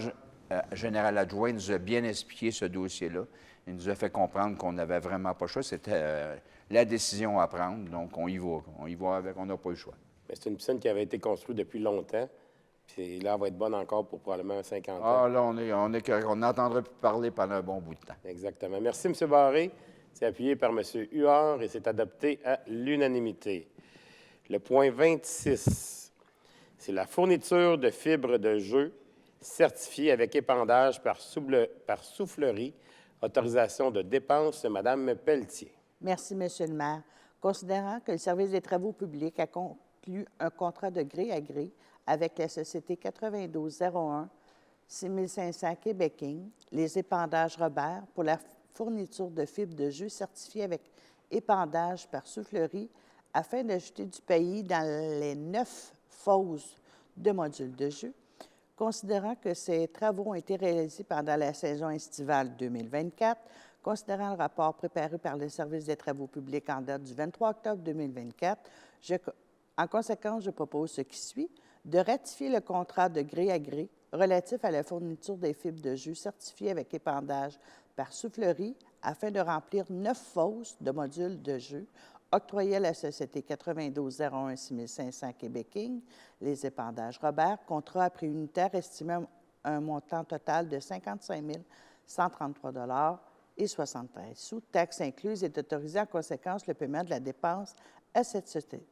général adjoint nous a bien expliqué ce dossier-là. Il nous a fait comprendre qu'on n'avait vraiment pas le choix. C'était la décision à prendre, donc on y va. On y va avec, on n'a pas le choix. Mais c'est une piscine qui avait été construite depuis longtemps. Puis là, elle va être bonne encore pour probablement 50 ans. Ah, là, on n'entendra plus parler pendant un bon bout de temps. Exactement. Merci, M. Barré. C'est appuyé par M. Huard et c'est adopté à l'unanimité. Le point 26, c'est la fourniture de fibres de jeu certifiées avec épandage par soufflerie. Autorisation de dépense, Mme Pelletier. Merci, M. le maire. Considérant que le Service des travaux publics a conclu un contrat de gré à gré avec la société 9201 6500 Québec Inc., les épandages Robert, pour la fourniture de fibres de jeu certifiées avec épandage par soufflerie afin d'ajouter du pays dans les 9 fosses de modules de jeu. Considérant que ces travaux ont été réalisés pendant la saison estivale 2024, considérant le rapport préparé par le Service des travaux publics en date du 23 octobre 2024, en conséquence, je propose ce qui suit, de ratifier le contrat de gré à gré relatif à la fourniture des fibres de jeu certifiées avec épandage par soufflerie afin de remplir 9 fosses de modules de jeu octroyés à la Société 9201 6500 Québec Inc., les épandages Robert, contrat à prix unitaire estimé à un montant total de 55 133,73 $, taxes incluses, et d'autoriser en conséquence le paiement de la dépense à cette société.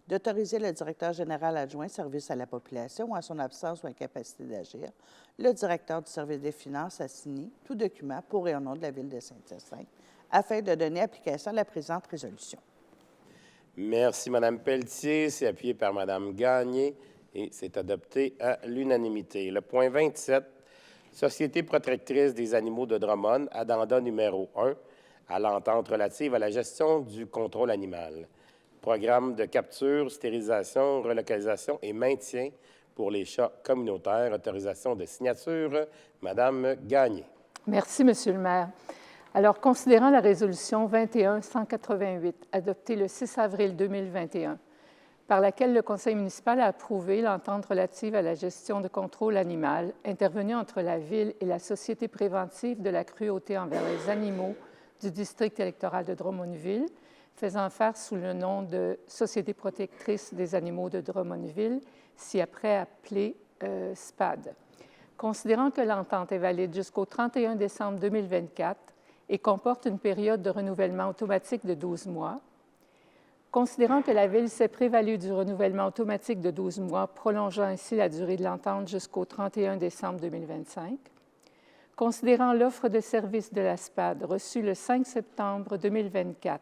D'autoriser le directeur général adjoint service à la population ou en son absence ou incapacité d'agir, le directeur du service des finances à signer tout document pour et au nom de la Ville de Saint-Hyacinthe afin de donner application à la présente résolution. Merci, Mme Pelletier. C'est appuyé par Mme Gagné et c'est adopté à l'unanimité. Le point 27, Société protectrice des animaux de Drummond, addenda numéro 1, à l'entente relative à la gestion du contrôle animal. Programme de capture, stérilisation, relocalisation et maintien pour les chats communautaires. Autorisation de signature, Mme Gagné. Merci, Monsieur le maire. Alors, considérant la résolution 21-188, adoptée le 6 avril 2021, par laquelle le Conseil municipal a approuvé l'entente relative à la gestion de contrôle animal intervenue entre la Ville et la Société préventive de la cruauté envers les animaux du district électoral de Drummondville, faisant faire sous le nom de Société protectrice des animaux de Drummondville, ci-après appelée SPAD. Considérant que l'entente est valide jusqu'au 31 décembre 2024 et comporte une période de renouvellement automatique de 12 mois, considérant que la Ville s'est prévalue du renouvellement automatique de 12 mois, prolongeant ainsi la durée de l'entente jusqu'au 31 décembre 2025, considérant l'offre de service de la SPAD reçue le 5 septembre 2024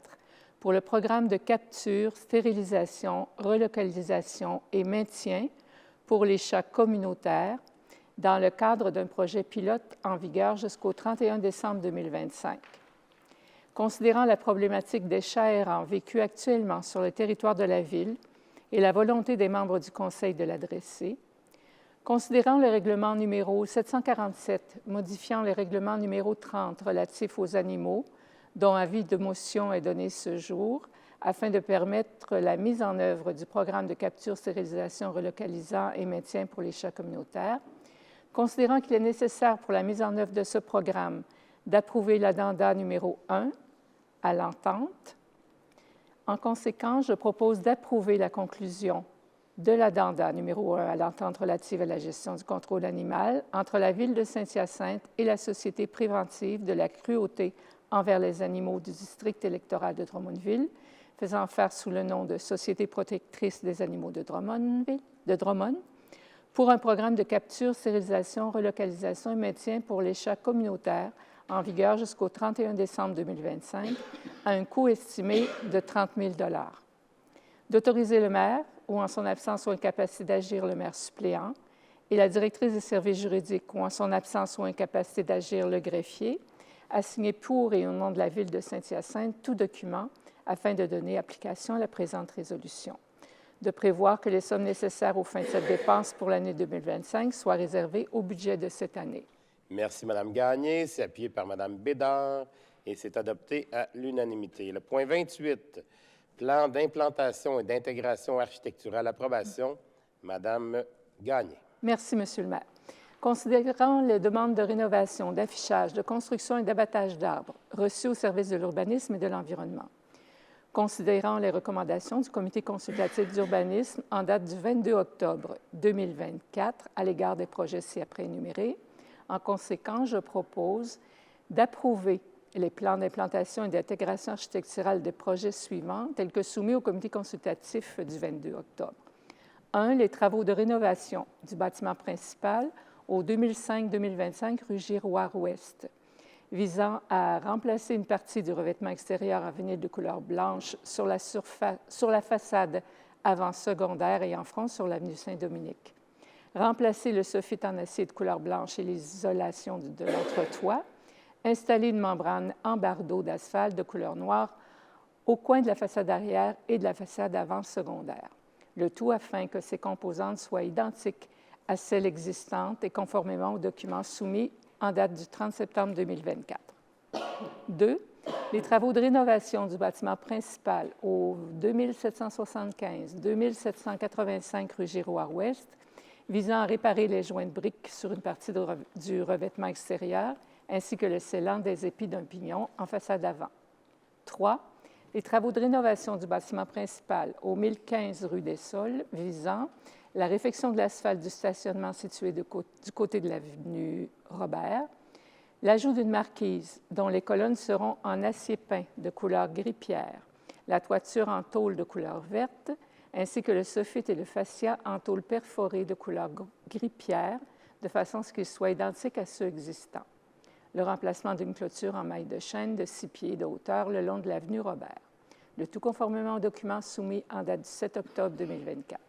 pour le programme de capture, stérilisation, relocalisation et maintien pour les chats communautaires dans le cadre d'un projet pilote en vigueur jusqu'au 31 décembre 2025. Considérant la problématique des chats errants vécus actuellement sur le territoire de la Ville et la volonté des membres du Conseil de l'adresser, considérant le règlement numéro 747 modifiant le règlement numéro 30 relatif aux animaux, dont avis de motion est donné ce jour, afin de permettre la mise en œuvre du programme de capture, stérilisation, relocalisant et maintien pour les chats communautaires, considérant qu'il est nécessaire pour la mise en œuvre de ce programme d'approuver l'addenda numéro 1 à l'entente. En conséquence, je propose d'approuver la conclusion de l'addenda numéro 1 à l'entente relative à la gestion du contrôle animal entre la Ville de Saint-Hyacinthe et la Société préventive de la cruauté envers les animaux du district électoral de Drummondville, faisant faire sous le nom de Société protectrice des animaux de Drummond, pour un programme de capture, stérilisation, relocalisation et maintien pour les chats communautaires en vigueur jusqu'au 31 décembre 2025, à un coût estimé de 30 000 $. D'autoriser le maire, ou en son absence ou incapacité d'agir, le maire suppléant, et la directrice des services juridiques, ou en son absence ou incapacité d'agir, le greffier, à signer pour et au nom de la Ville de Saint-Hyacinthe tout document afin de donner application à la présente résolution. De prévoir que les sommes nécessaires aux fins de cette dépense pour l'année 2025 soient réservées au budget de cette année. Merci, Mme Gagné. C'est appuyé par Mme Bédard et c'est adopté à l'unanimité. Le point 28, plan d'implantation et d'intégration architecturale, approbation, Mme Gagné. Merci, Monsieur le maire. Considérant les demandes de rénovation, d'affichage, de construction et d'abattage d'arbres reçues au service de l'urbanisme et de l'environnement, considérant les recommandations du Comité consultatif d'urbanisme en date du 22 octobre 2024 à l'égard des projets ci-après énumérés, en conséquence, je propose d'approuver les plans d'implantation et d'intégration architecturale des projets suivants, tels que soumis au Comité consultatif du 22 octobre. 1. Les travaux de rénovation du bâtiment principal au 2005-2025 rue Giroir-Ouest, visant à remplacer une partie du revêtement extérieur en vinyle de couleur blanche sur la façade avant secondaire et en front sur l'avenue Saint-Dominique. Remplacer le soffit en acier de couleur blanche et l'isolation de l'entretoit. Installer une membrane en bardeau d'asphalte de couleur noire au coin de la façade arrière et de la façade avant secondaire. Le tout afin que ces composantes soient identiques à celles existantes et conformément aux documents soumis en date du 30 septembre 2024. 2. Les travaux de rénovation du bâtiment principal au 2775-2785 rue Giroir-Ouest, visant à réparer les joints de briques sur une partie du revêtement extérieur, ainsi que le scellant des épis d'un pignon en façade avant. 3. Les travaux de rénovation du bâtiment principal au 1015 rue des Saules, visant la réfection de l'asphalte du stationnement situé du côté de l'avenue Robert, l'ajout d'une marquise dont les colonnes seront en acier peint de couleur gris-pierre, la toiture en tôle de couleur verte, ainsi que le soffit et le fascia en tôle perforée de couleur gris-pierre, de façon à ce qu'ils soient identiques à ceux existants. Le remplacement d'une clôture en maille de chêne de 6 pieds de hauteur le long de l'avenue Robert. le tout conformément aux documents soumis en date du 7 octobre 2024.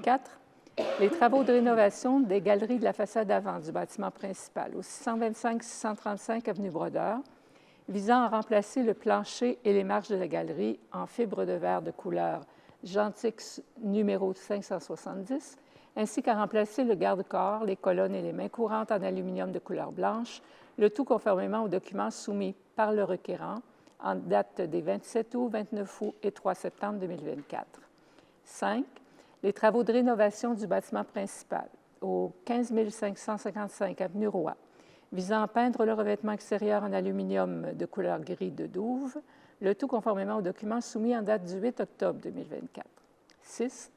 4. Les travaux de rénovation des galeries de la façade avant du bâtiment principal au 625-635 avenue Brodeur, visant à remplacer le plancher et les marches de la galerie en fibre de verre de couleur Gentix numéro 570, ainsi qu'à remplacer le garde-corps, les colonnes et les mains courantes en aluminium de couleur blanche, le tout conformément aux documents soumis par le requérant en date des 27 août, 29 août et 3 septembre 2024. 5. Les travaux de rénovation du bâtiment principal au 15 555 avenue Roy, visant à peindre le revêtement extérieur en aluminium de couleur gris de Douve, le tout conformément aux documents soumis en date du 8 octobre 2024. 6.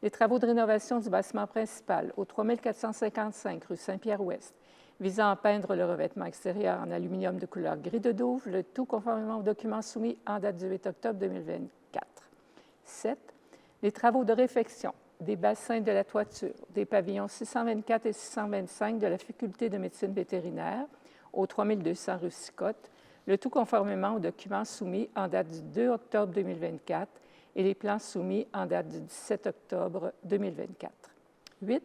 Les travaux de rénovation du bâtiment principal au 3455 rue Saint-Pierre-Ouest, visant à peindre le revêtement extérieur en aluminium de couleur gris de Douve, le tout conformément aux documents soumis en date du 8 octobre 2024. 7. Les travaux de réfection des bassins de la toiture des pavillons 624 et 625 de la Faculté de médecine vétérinaire au 3200 rue Sicotte, le tout conformément aux documents soumis en date du 2 octobre 2024 et les plans soumis en date du 17 octobre 2024. 8.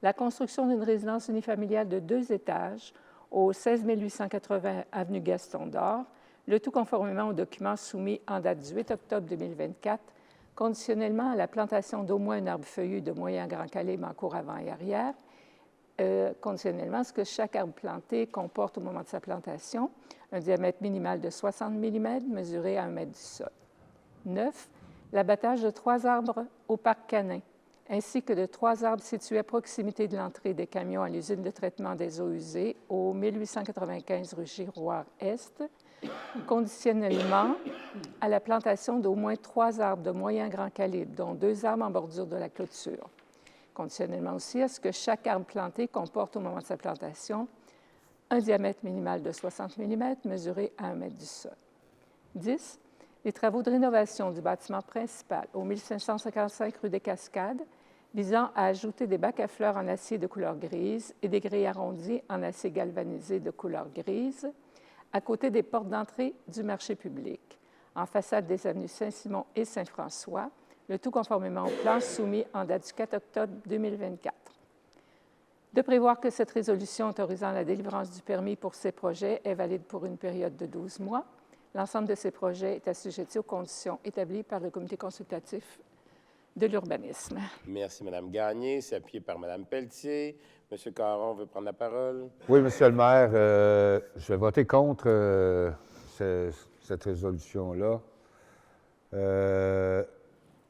La construction d'une résidence unifamiliale de 2 étages au 16 880 avenue Gaston d'Or, le tout conformément aux documents soumis en date du 8 octobre 2024, conditionnellement à la plantation d'au moins un arbre feuillu de moyen grand calibre en cours avant et arrière, conditionnellement à ce que chaque arbre planté comporte au moment de sa plantation un diamètre minimal de 60 mm mesuré à 1 mètre du sol. 9. L'abattage de 3 arbres au parc canin, ainsi que de 3 arbres situés à proximité de l'entrée des camions à l'usine de traitement des eaux usées au 1895 rue Giroir-Est, conditionnellement à la plantation d'au moins 3 arbres de moyen grand calibre, dont 2 arbres en bordure de la clôture. Conditionnellement aussi à ce que chaque arbre planté comporte au moment de sa plantation un diamètre minimal de 60 mm mesuré à 1 mètre du sol. 10. Les travaux de rénovation du bâtiment principal au 1555 rue des Cascades, visant à ajouter des bacs à fleurs en acier de couleur grise et des grilles arrondies en acier galvanisé de couleur grise, à côté des portes d'entrée du marché public, en façade des avenues Saint-Simon et Saint-François, le tout conformément au plan soumis en date du 4 octobre 2024. De prévoir que cette résolution autorisant la délivrance du permis pour ces projets est valide pour une période de 12 mois. L'ensemble de ces projets est assujetti aux conditions établies par le Comité consultatif de l'urbanisme. Merci, Mme Gagné. C'est appuyé par Mme Pelletier. M. Caron veut prendre la parole. Oui, Monsieur le maire, je vais voter contre cette résolution-là.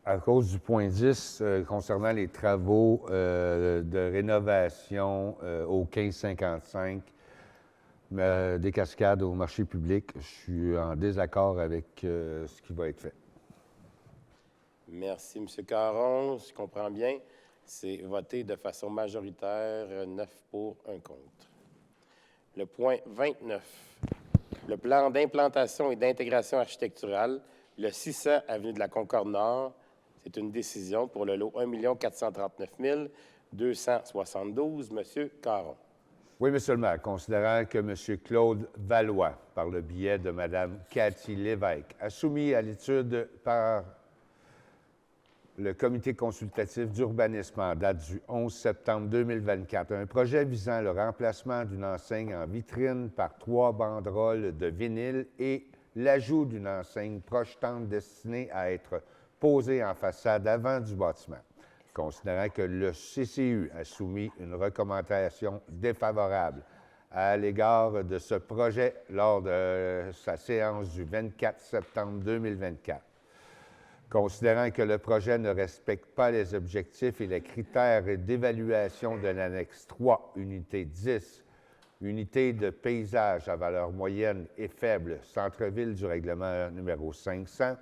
À cause du point 10 concernant les travaux de rénovation au 1555 des Cascades au marché public, je suis en désaccord avec ce qui va être fait. Merci, M. Caron. Je comprends bien. C'est voté de façon majoritaire, 9 pour, 1 contre. Le point 29. Le plan d'implantation et d'intégration architecturale, le 600 avenue de la Concorde-Nord, c'est une décision pour le lot 1 439 272. M. Caron. Oui, Monsieur le maire, considérant que M. Claude Valois, par le biais de Mme Cathy Lévesque, a soumis à l'étude par le Comité consultatif d'urbanisme en date du 11 septembre 2024 un projet visant le remplacement d'une enseigne en vitrine par 3 banderoles de vinyle et l'ajout d'une enseigne projetante destinée à être posée en façade avant du bâtiment. Considérant que le CCU a soumis une recommandation défavorable à l'égard de ce projet lors de sa séance du 24 septembre 2024, considérant que le projet ne respecte pas les objectifs et les critères d'évaluation de l'annexe 3, unité 10, unité de paysage à valeur moyenne et faible, centre-ville du règlement numéro 500,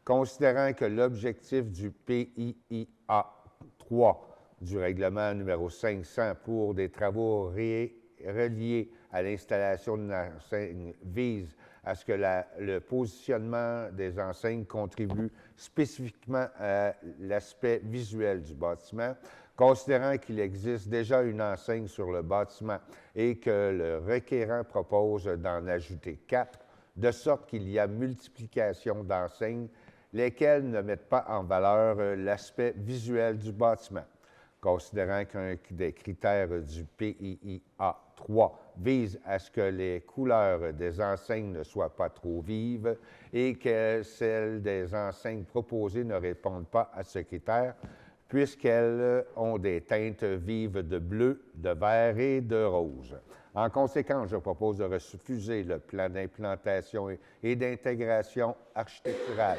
considérant que l'objectif du PIIA 3 du règlement numéro 500 pour des travaux reliés à l'installation d'une enseigne vise à ce que le positionnement des enseignes contribue spécifiquement à l'aspect visuel du bâtiment, considérant qu'il existe déjà une enseigne sur le bâtiment et que le requérant propose d'en ajouter 4, de sorte qu'il y a multiplication d'enseignes, lesquelles ne mettent pas en valeur l'aspect visuel du bâtiment. Considérant qu'un des critères du PIIA 3 vise à ce que les couleurs des enseignes ne soient pas trop vives et que celles des enseignes proposées ne répondent pas à ce critère, puisqu'elles ont des teintes vives de bleu, de vert et de rose. En conséquence, je propose de refuser le plan d'implantation et d'intégration architecturale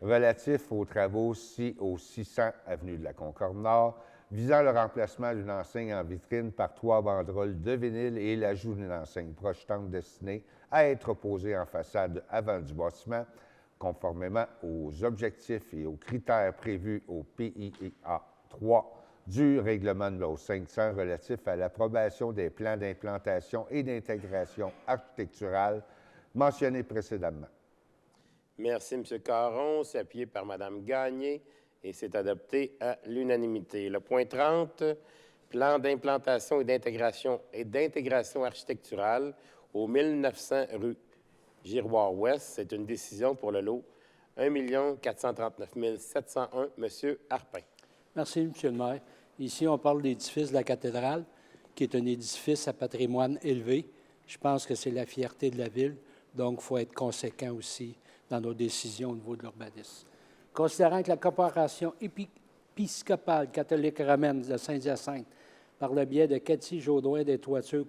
relatif aux travaux au 600 avenue de la Concorde-Nord, visant le remplacement d'une enseigne en vitrine par 3 banderoles de vinyle et l'ajout d'une enseigne projetante destinée à être posée en façade avant du bâtiment, conformément aux objectifs et aux critères prévus au PIIA 3 du règlement numéro 500 relatif à l'approbation des plans d'implantation et d'intégration architecturale mentionnés précédemment. Merci, M. Caron. C'est appuyé par Mme Gagné et c'est adopté à l'unanimité. Le point 30, plan d'implantation et d'intégration architecturale au 1900 rue Giroir-Ouest. C'est une décision pour le lot 1 439 701. M. Harpin. Merci, M. le maire. Ici, on parle de l'édifice de la cathédrale, qui est un édifice à patrimoine élevé. Je pense que c'est la fierté de la ville, donc il faut être conséquent aussi dans nos décisions au niveau de l'urbanisme. Considérant que la Corporation épiscopale catholique romaine de Saint-Hyacinthe, par le biais de Cathy Jaudoin des Toitures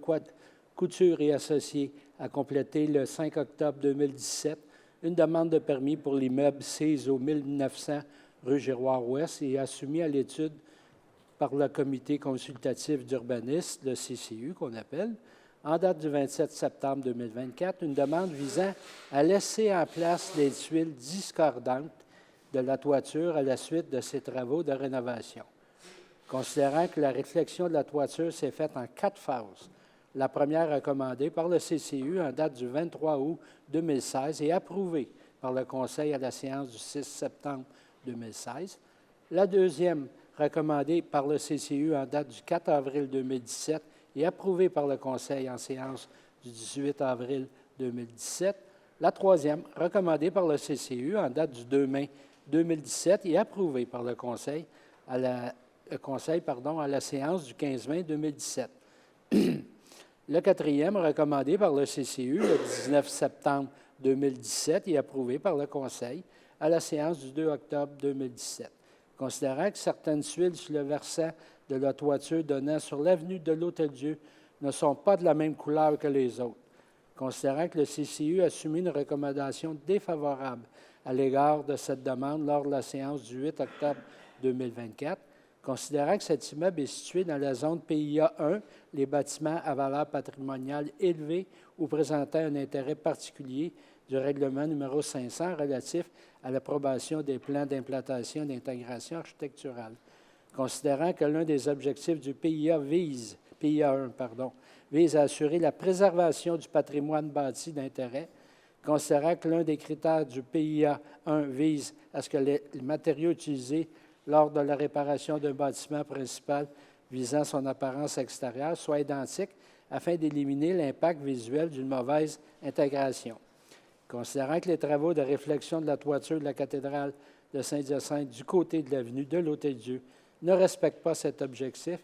Couture et Associés, a complété le 5 octobre 2017 une demande de permis pour l'immeuble CISO 1900 rue Giroir-Ouest et a soumis à l'étude par le Comité consultatif d'urbanisme, le CCU qu'on appelle, en date du 27 septembre 2024, une demande visant à laisser en place les tuiles discordantes de la toiture à la suite de ces travaux de rénovation. Considérant que la réflexion de la toiture s'est faite en 4 phases, la première recommandée par le CCU en date du 23 août 2016 et approuvée par le Conseil à la séance du 6 septembre 2016, la deuxième recommandée par le CCU en date du 4 avril 2017 et approuvée par le Conseil en séance du 18 avril 2017, la troisième recommandée par le CCU en date du 2 mai 2017 et approuvée par le Conseil à la séance du 15 mai 2017. Le quatrième, recommandé par le CCU le 19 septembre 2017 et approuvé par le Conseil à la séance du 2 octobre 2017. Considérant que certaines tuiles sur le versant de la toiture donnant sur l'avenue de l'Hôtel-Dieu ne sont pas de la même couleur que les autres. Considérant que le CCU a soumis une recommandation défavorable à l'égard de cette demande lors de la séance du 8 octobre 2024, considérant que cet immeuble est situé dans la zone PIA 1, les bâtiments à valeur patrimoniale élevée ou présentant un intérêt particulier du règlement numéro 500 relatif à l'approbation des plans d'implantation et d'intégration architecturale. Considérant que l'un des objectifs du PIA 1 vise à assurer la préservation du patrimoine bâti d'intérêt, considérant que l'un des critères du PIA 1 vise à ce que les matériaux utilisés lors de la réparation d'un bâtiment principal visant son apparence extérieure soient identiques afin d'éliminer l'impact visuel d'une mauvaise intégration. Considérant que les travaux de réflexion de la toiture de la cathédrale de Saint-Hyacinthe du côté de l'avenue de l'Hôtel-Dieu ne respectent pas cet objectif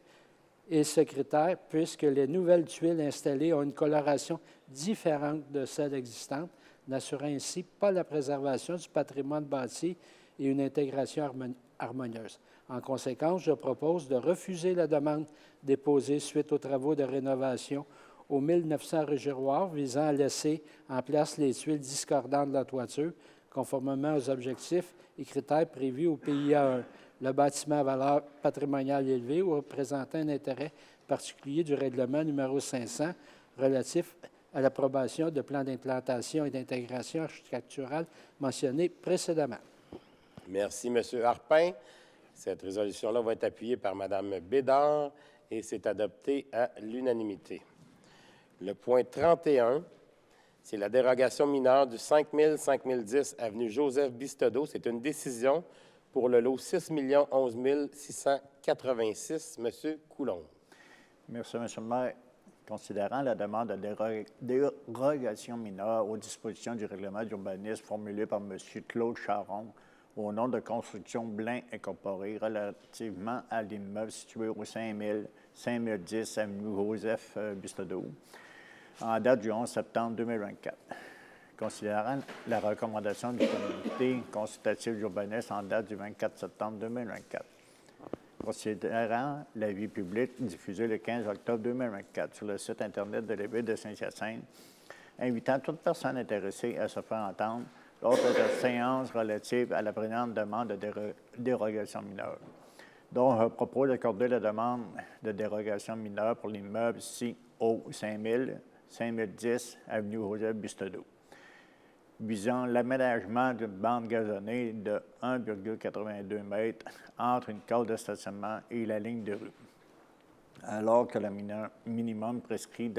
et ce critère, puisque les nouvelles tuiles installées ont une coloration différente de celle existante, n'assurant ainsi pas la préservation du patrimoine bâti et une intégration harmonieuse. En conséquence, je propose de refuser la demande déposée suite aux travaux de rénovation au 1900 rue Giroir visant à laisser en place les tuiles discordantes de la toiture, conformément aux objectifs et critères prévus au PIA 1, le bâtiment à valeur patrimoniale élevée ou représentant un intérêt particulier du règlement numéro 500 relatif à l'approbation de plans d'implantation et d'intégration architecturale mentionnés précédemment. Merci, M. Harpin. Cette résolution-là va être appuyée par Mme Bédard et c'est adopté à l'unanimité. Le point 31, c'est la dérogation mineure du 5000-5010 avenue Joseph-Bistodeau. C'est une décision pour le lot 6 11 686. M. Coulombe. Merci, M. le maire. Considérant la demande de dérogation mineure aux dispositions du règlement d'urbanisme formulée par M. Claude Charon au nom de Construction Blain Incorporée relativement à l'immeuble situé au 5010 avenue Joseph Bistodeau, en date du 11 septembre 2024. Considérant la recommandation du comité consultatif d'urbanisme en date du 24 septembre 2024. Considérant l'avis public diffusé le 15 octobre 2024 sur le site Internet de la Ville de Saint-Hyacinthe, invitant toute personne intéressée à se faire entendre lors de la séance relative à la présente demande de dérogation mineure, dont je propose d'accorder la demande de dérogation mineure pour l'immeuble au 5010 avenue Joseph Bistodeau, visant l'aménagement d'une bande gazonnée de 1,82 m entre une cale de stationnement et la ligne de rue, alors que le minimum prescrit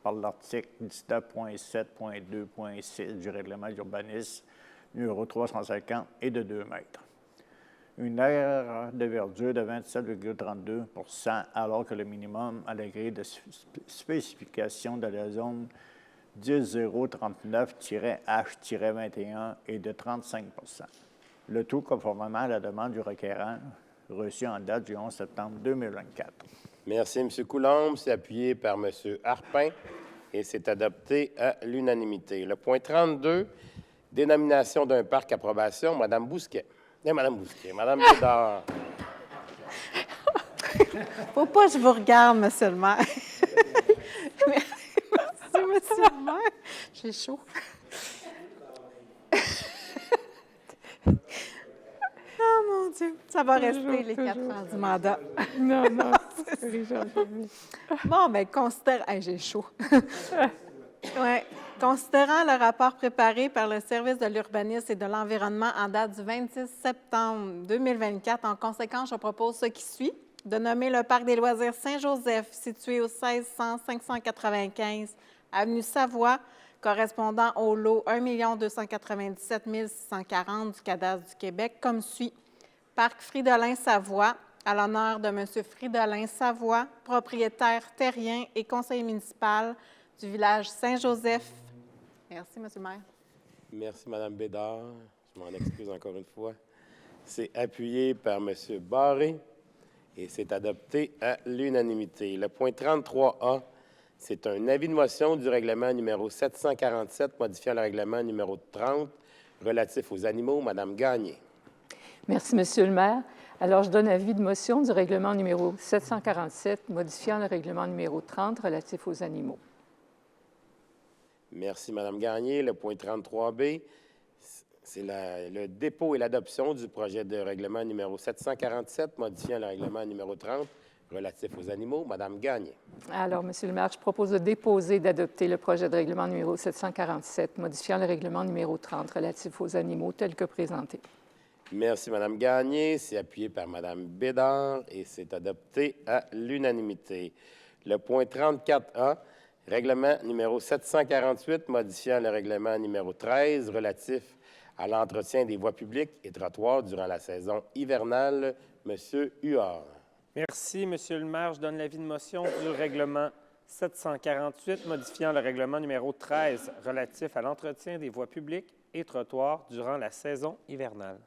par l'article 19.7.2.6 du règlement d'urbanisme numéro 350 est de 2 mètres. Une aire de verdure de 27,32 % alors que le minimum à la grille de spécification de la zone 10039-H-21 est de 35 %. Le tout conformément à la demande du requérant reçue en date du 11 septembre 2024. Merci, M. Coulombe. C'est appuyé par M. Harpin et c'est adopté à l'unanimité. Le point 32, dénomination d'un parc approbation, Mme Bousquet. Mme Bédard. Faut pas que je vous regarde, M. le maire. Merci, M. le maire. J'ai chaud. Oh, mon Dieu. Ça va rester les 4 ans du mandat. Non, c'est Bon, bien, j'ai chaud. Ouais. Considérant le rapport préparé par le Service de l'urbanisme et de l'environnement en date du 26 septembre 2024, en conséquence, je propose ce qui suit, de nommer le Parc des loisirs Saint-Joseph, situé au 1600-595 avenue Savoie, correspondant au lot 1 297 640 du cadastre du Québec, comme suit. Parc Fridolin-Savoie, à l'honneur de M. Fridolin Savoie, propriétaire terrien et conseiller municipal du village Saint-Joseph. Merci, M. le maire. Merci, Mme Bédard. Je m'en excuse encore une fois. C'est appuyé par M. Barré et c'est adopté à l'unanimité. Le point 33A, c'est un avis de motion du règlement numéro 747, modifiant le règlement numéro 30, relatif aux animaux. Mme Gagné. Merci, Monsieur le maire. Alors, je donne avis de motion du règlement numéro 747, modifiant le règlement numéro 30, relatif aux animaux. Merci, Mme Gagné. Le point 33B, c'est le dépôt et l'adoption du projet de règlement numéro 747, modifiant le règlement numéro 30, relatif aux animaux. Mme Gagné. Alors, Monsieur le maire, je propose de déposer et d'adopter le projet de règlement numéro 747, modifiant le règlement numéro 30, relatif aux animaux, tel que présenté. Merci, Mme Gagné. C'est appuyé par Mme Bédard et c'est adopté à l'unanimité. Le point 34A, règlement numéro 748, modifiant le règlement numéro 13, relatif à l'entretien des voies publiques et trottoirs durant la saison hivernale. M. Huard. Merci, Monsieur le maire. Je donne l'avis de motion du règlement 748, modifiant le règlement numéro 13, relatif à l'entretien des voies publiques et trottoirs durant la saison hivernale.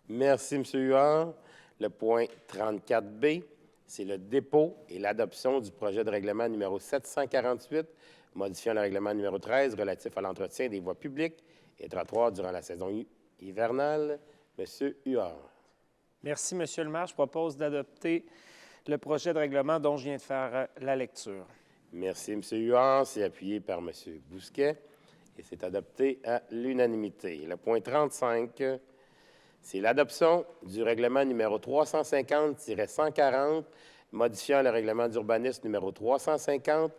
Merci, M. Huard. Le point 34B, c'est le dépôt et l'adoption du projet de règlement numéro 748, modifiant le règlement numéro 13, relatif à l'entretien des voies publiques et trottoirs durant la saison hivernale. M. Huard. Merci, Monsieur le maire. Je propose d'adopter le projet de règlement dont je viens de faire la lecture. Merci, M. Huard. C'est appuyé par M. Bousquet et c'est adopté à l'unanimité. Le point 35, c'est l'adoption du règlement numéro 350-140, modifiant le règlement d'urbanisme numéro 350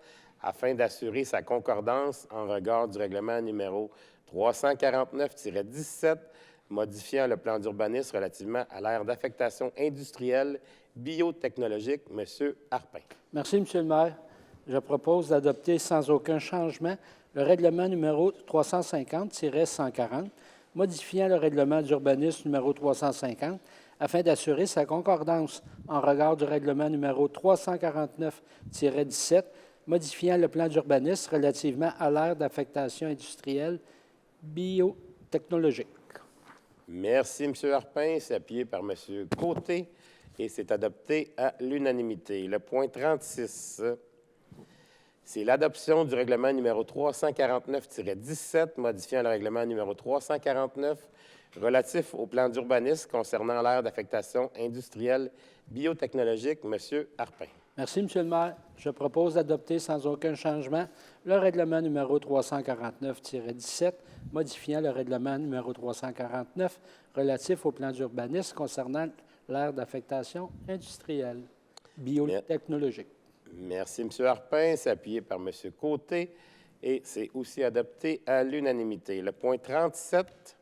afin d'assurer sa concordance en regard du règlement numéro 349-17, modifiant le plan d'urbanisme relativement à l'aire d'affectation industrielle biotechnologique. M. Harpin. Merci, M. le maire. Je propose d'adopter sans aucun changement le règlement numéro 350-140, modifiant le règlement d'urbanisme numéro 350 afin d'assurer sa concordance en regard du règlement numéro 349-17, modifiant le plan d'urbanisme relativement à l'aire d'affectation industrielle biotechnologique. Merci, M. Harpin. C'est appuyé par M. Côté et c'est adopté à l'unanimité. Le point 36, c'est l'adoption du règlement numéro 349-17, modifiant le règlement numéro 349 relatif au plan d'urbanisme concernant l'aire d'affectation industrielle biotechnologique. M. Harpin. Merci, M. le maire. Je propose d'adopter sans aucun changement le règlement numéro 349-17, modifiant le règlement numéro 349 relatif au plan d'urbanisme concernant l'aire d'affectation industrielle biotechnologique. Merci, M. Harpin. C'est appuyé par M. Côté et c'est aussi adopté à l'unanimité. Le point 37,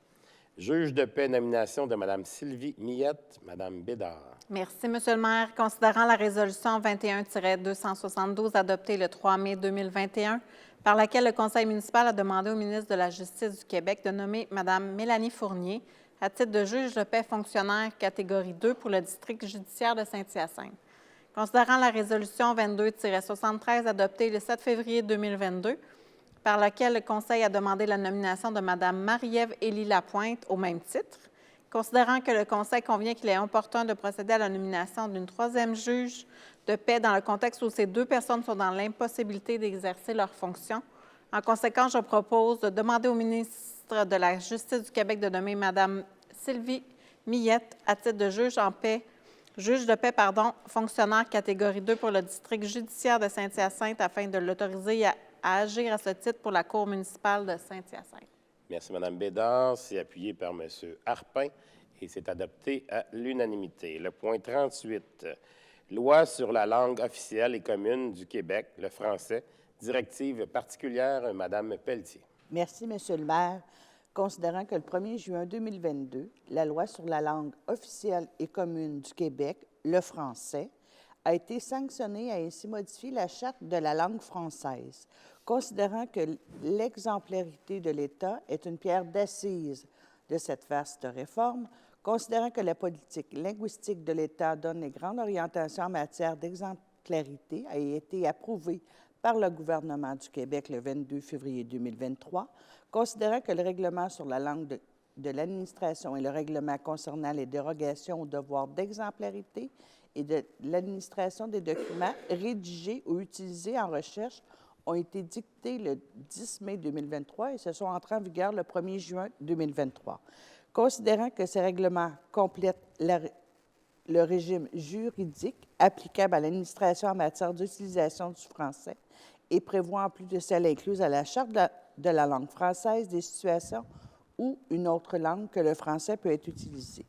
juge de paix, nomination de Mme Sylvie Millette. Mme Bédard. Merci, M. le maire. Considérant la résolution 21-272 adoptée le 3 mai 2021, par laquelle le conseil municipal a demandé au ministre de la Justice du Québec de nommer Mme Mélanie Fournier à titre de juge de paix fonctionnaire catégorie 2 pour le district judiciaire de Saint-Hyacinthe. Considérant la résolution 22-73 adoptée le 7 février 2022, par laquelle le conseil a demandé la nomination de Mme Marie-Ève Élie Lapointe au même titre, considérant que le conseil convient qu'il est opportun de procéder à la nomination d'une troisième juge de paix dans le contexte où ces deux personnes sont dans l'impossibilité d'exercer leurs fonctions. En conséquence, je propose de demander au ministre de la Justice du Québec de nommer Mme Sylvie Millette à titre de juge de paix, fonctionnaire catégorie 2 pour le district judiciaire de Saint-Hyacinthe afin de l'autoriser à agir à ce titre pour la Cour municipale de Saint-Hyacinthe. Merci, Mme Bédard. C'est appuyé par M. Harpin et c'est adopté à l'unanimité. Le point 38, loi sur la langue officielle et commune du Québec, le français, directive particulière, Mme Pelletier. Merci, M. le maire. Considérant que le 1er juin 2022, la loi sur la langue officielle et commune du Québec, le français, a été sanctionnée et a ainsi modifié la Charte de la langue française. Considérant que l'exemplarité de l'État est une pierre d'assise de cette vaste réforme, considérant que la politique linguistique de l'État donne les grandes orientations en matière d'exemplarité, a été approuvée par le gouvernement du Québec le 22 février 2023, considérant que le règlement sur la langue de l'administration et le règlement concernant les dérogations au devoir d'exemplarité et de l'administration des documents rédigés ou utilisés en recherche ont été dictés le 10 mai 2023 et se sont entrés en vigueur le 1er juin 2023. Considérant que ces règlements complètent le régime juridique applicable à l'administration en matière d'utilisation du français et prévoit en plus de celles incluses à la Charte de la langue française des situations où une autre langue que le français peut être utilisée.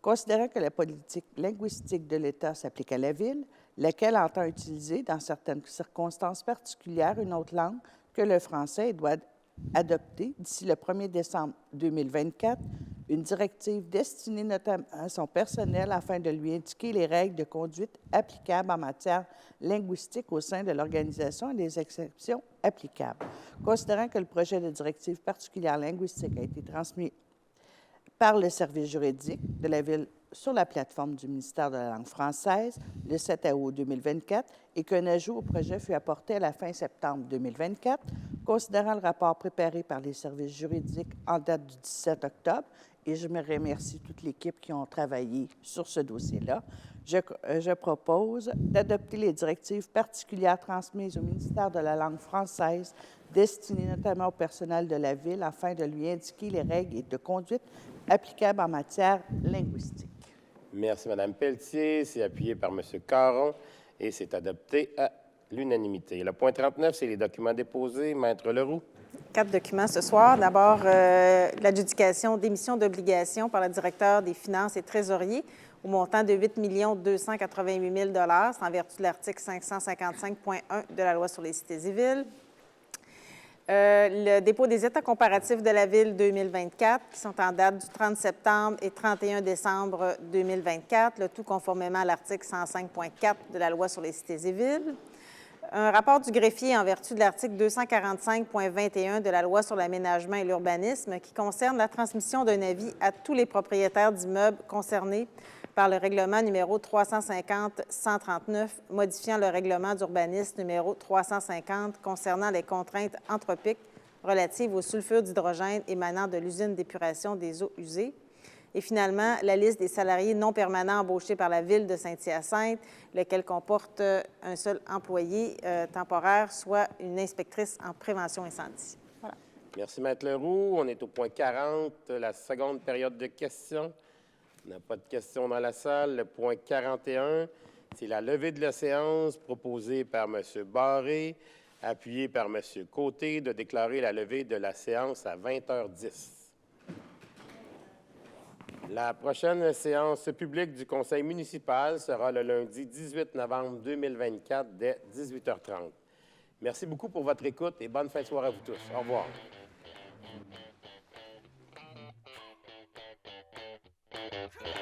Considérant que la politique linguistique de l'État s'applique à la Ville, laquelle entend utiliser, dans certaines circonstances particulières, une autre langue que le français et doit adopter, d'ici le 1er décembre 2024, une directive destinée notamment à son personnel afin de lui indiquer les règles de conduite applicables en matière linguistique au sein de l'organisation et les exceptions applicables. Considérant que le projet de directive particulière linguistique a été transmis par le service juridique de la Ville sur la plateforme du ministère de la langue française le 7 août 2024 et qu'un ajout au projet fut apporté à la fin septembre 2024, considérant le rapport préparé par les services juridiques en date du 17 octobre, et je me remercie toute l'équipe qui ont travaillé sur ce dossier-là, je propose d'adopter les directives particulières transmises au ministère de la langue française destinées notamment au personnel de la Ville afin de lui indiquer les règles de conduite applicables en matière linguistique. Merci, Mme Pelletier. C'est appuyé par M. Caron et c'est adopté à l'unanimité. Le point 39, c'est les documents déposés. Maître Leroux. 4 documents ce soir. D'abord, l'adjudication d'émission d'obligations par le directeur des Finances et Trésorier au montant de 8 288 000 c'est en vertu de l'article 555.1 de la Loi sur les cités et villes. Le dépôt des états comparatifs de la Ville 2024, qui sont en date du 30 septembre et 31 décembre 2024, le tout conformément à l'article 105.4 de la Loi sur les cités et villes. Un rapport du greffier en vertu de l'article 245.21 de la Loi sur l'aménagement et l'urbanisme qui concerne la transmission d'un avis à tous les propriétaires d'immeubles concernés par le règlement numéro 350-139, modifiant le règlement d'urbanisme numéro 350 concernant les contraintes anthropiques relatives au sulfure d'hydrogène émanant de l'usine d'épuration des eaux usées. Et finalement, la liste des salariés non permanents embauchés par la Ville de Saint-Hyacinthe, lequel comporte un seul employé temporaire, soit une inspectrice en prévention incendie. Voilà. Merci, Maître Leroux. On est au point 40, la seconde période de questions. On n'a pas de questions dans la salle. Le point 41, c'est la levée de la séance proposée par M. Barré, appuyée par M. Côté, de déclarer la levée de la séance à 20h10. La prochaine séance publique du Conseil municipal sera le lundi 18 novembre 2024 dès 18h30. Merci beaucoup pour votre écoute et bonne fin de soirée à vous tous. Au revoir. Yeah.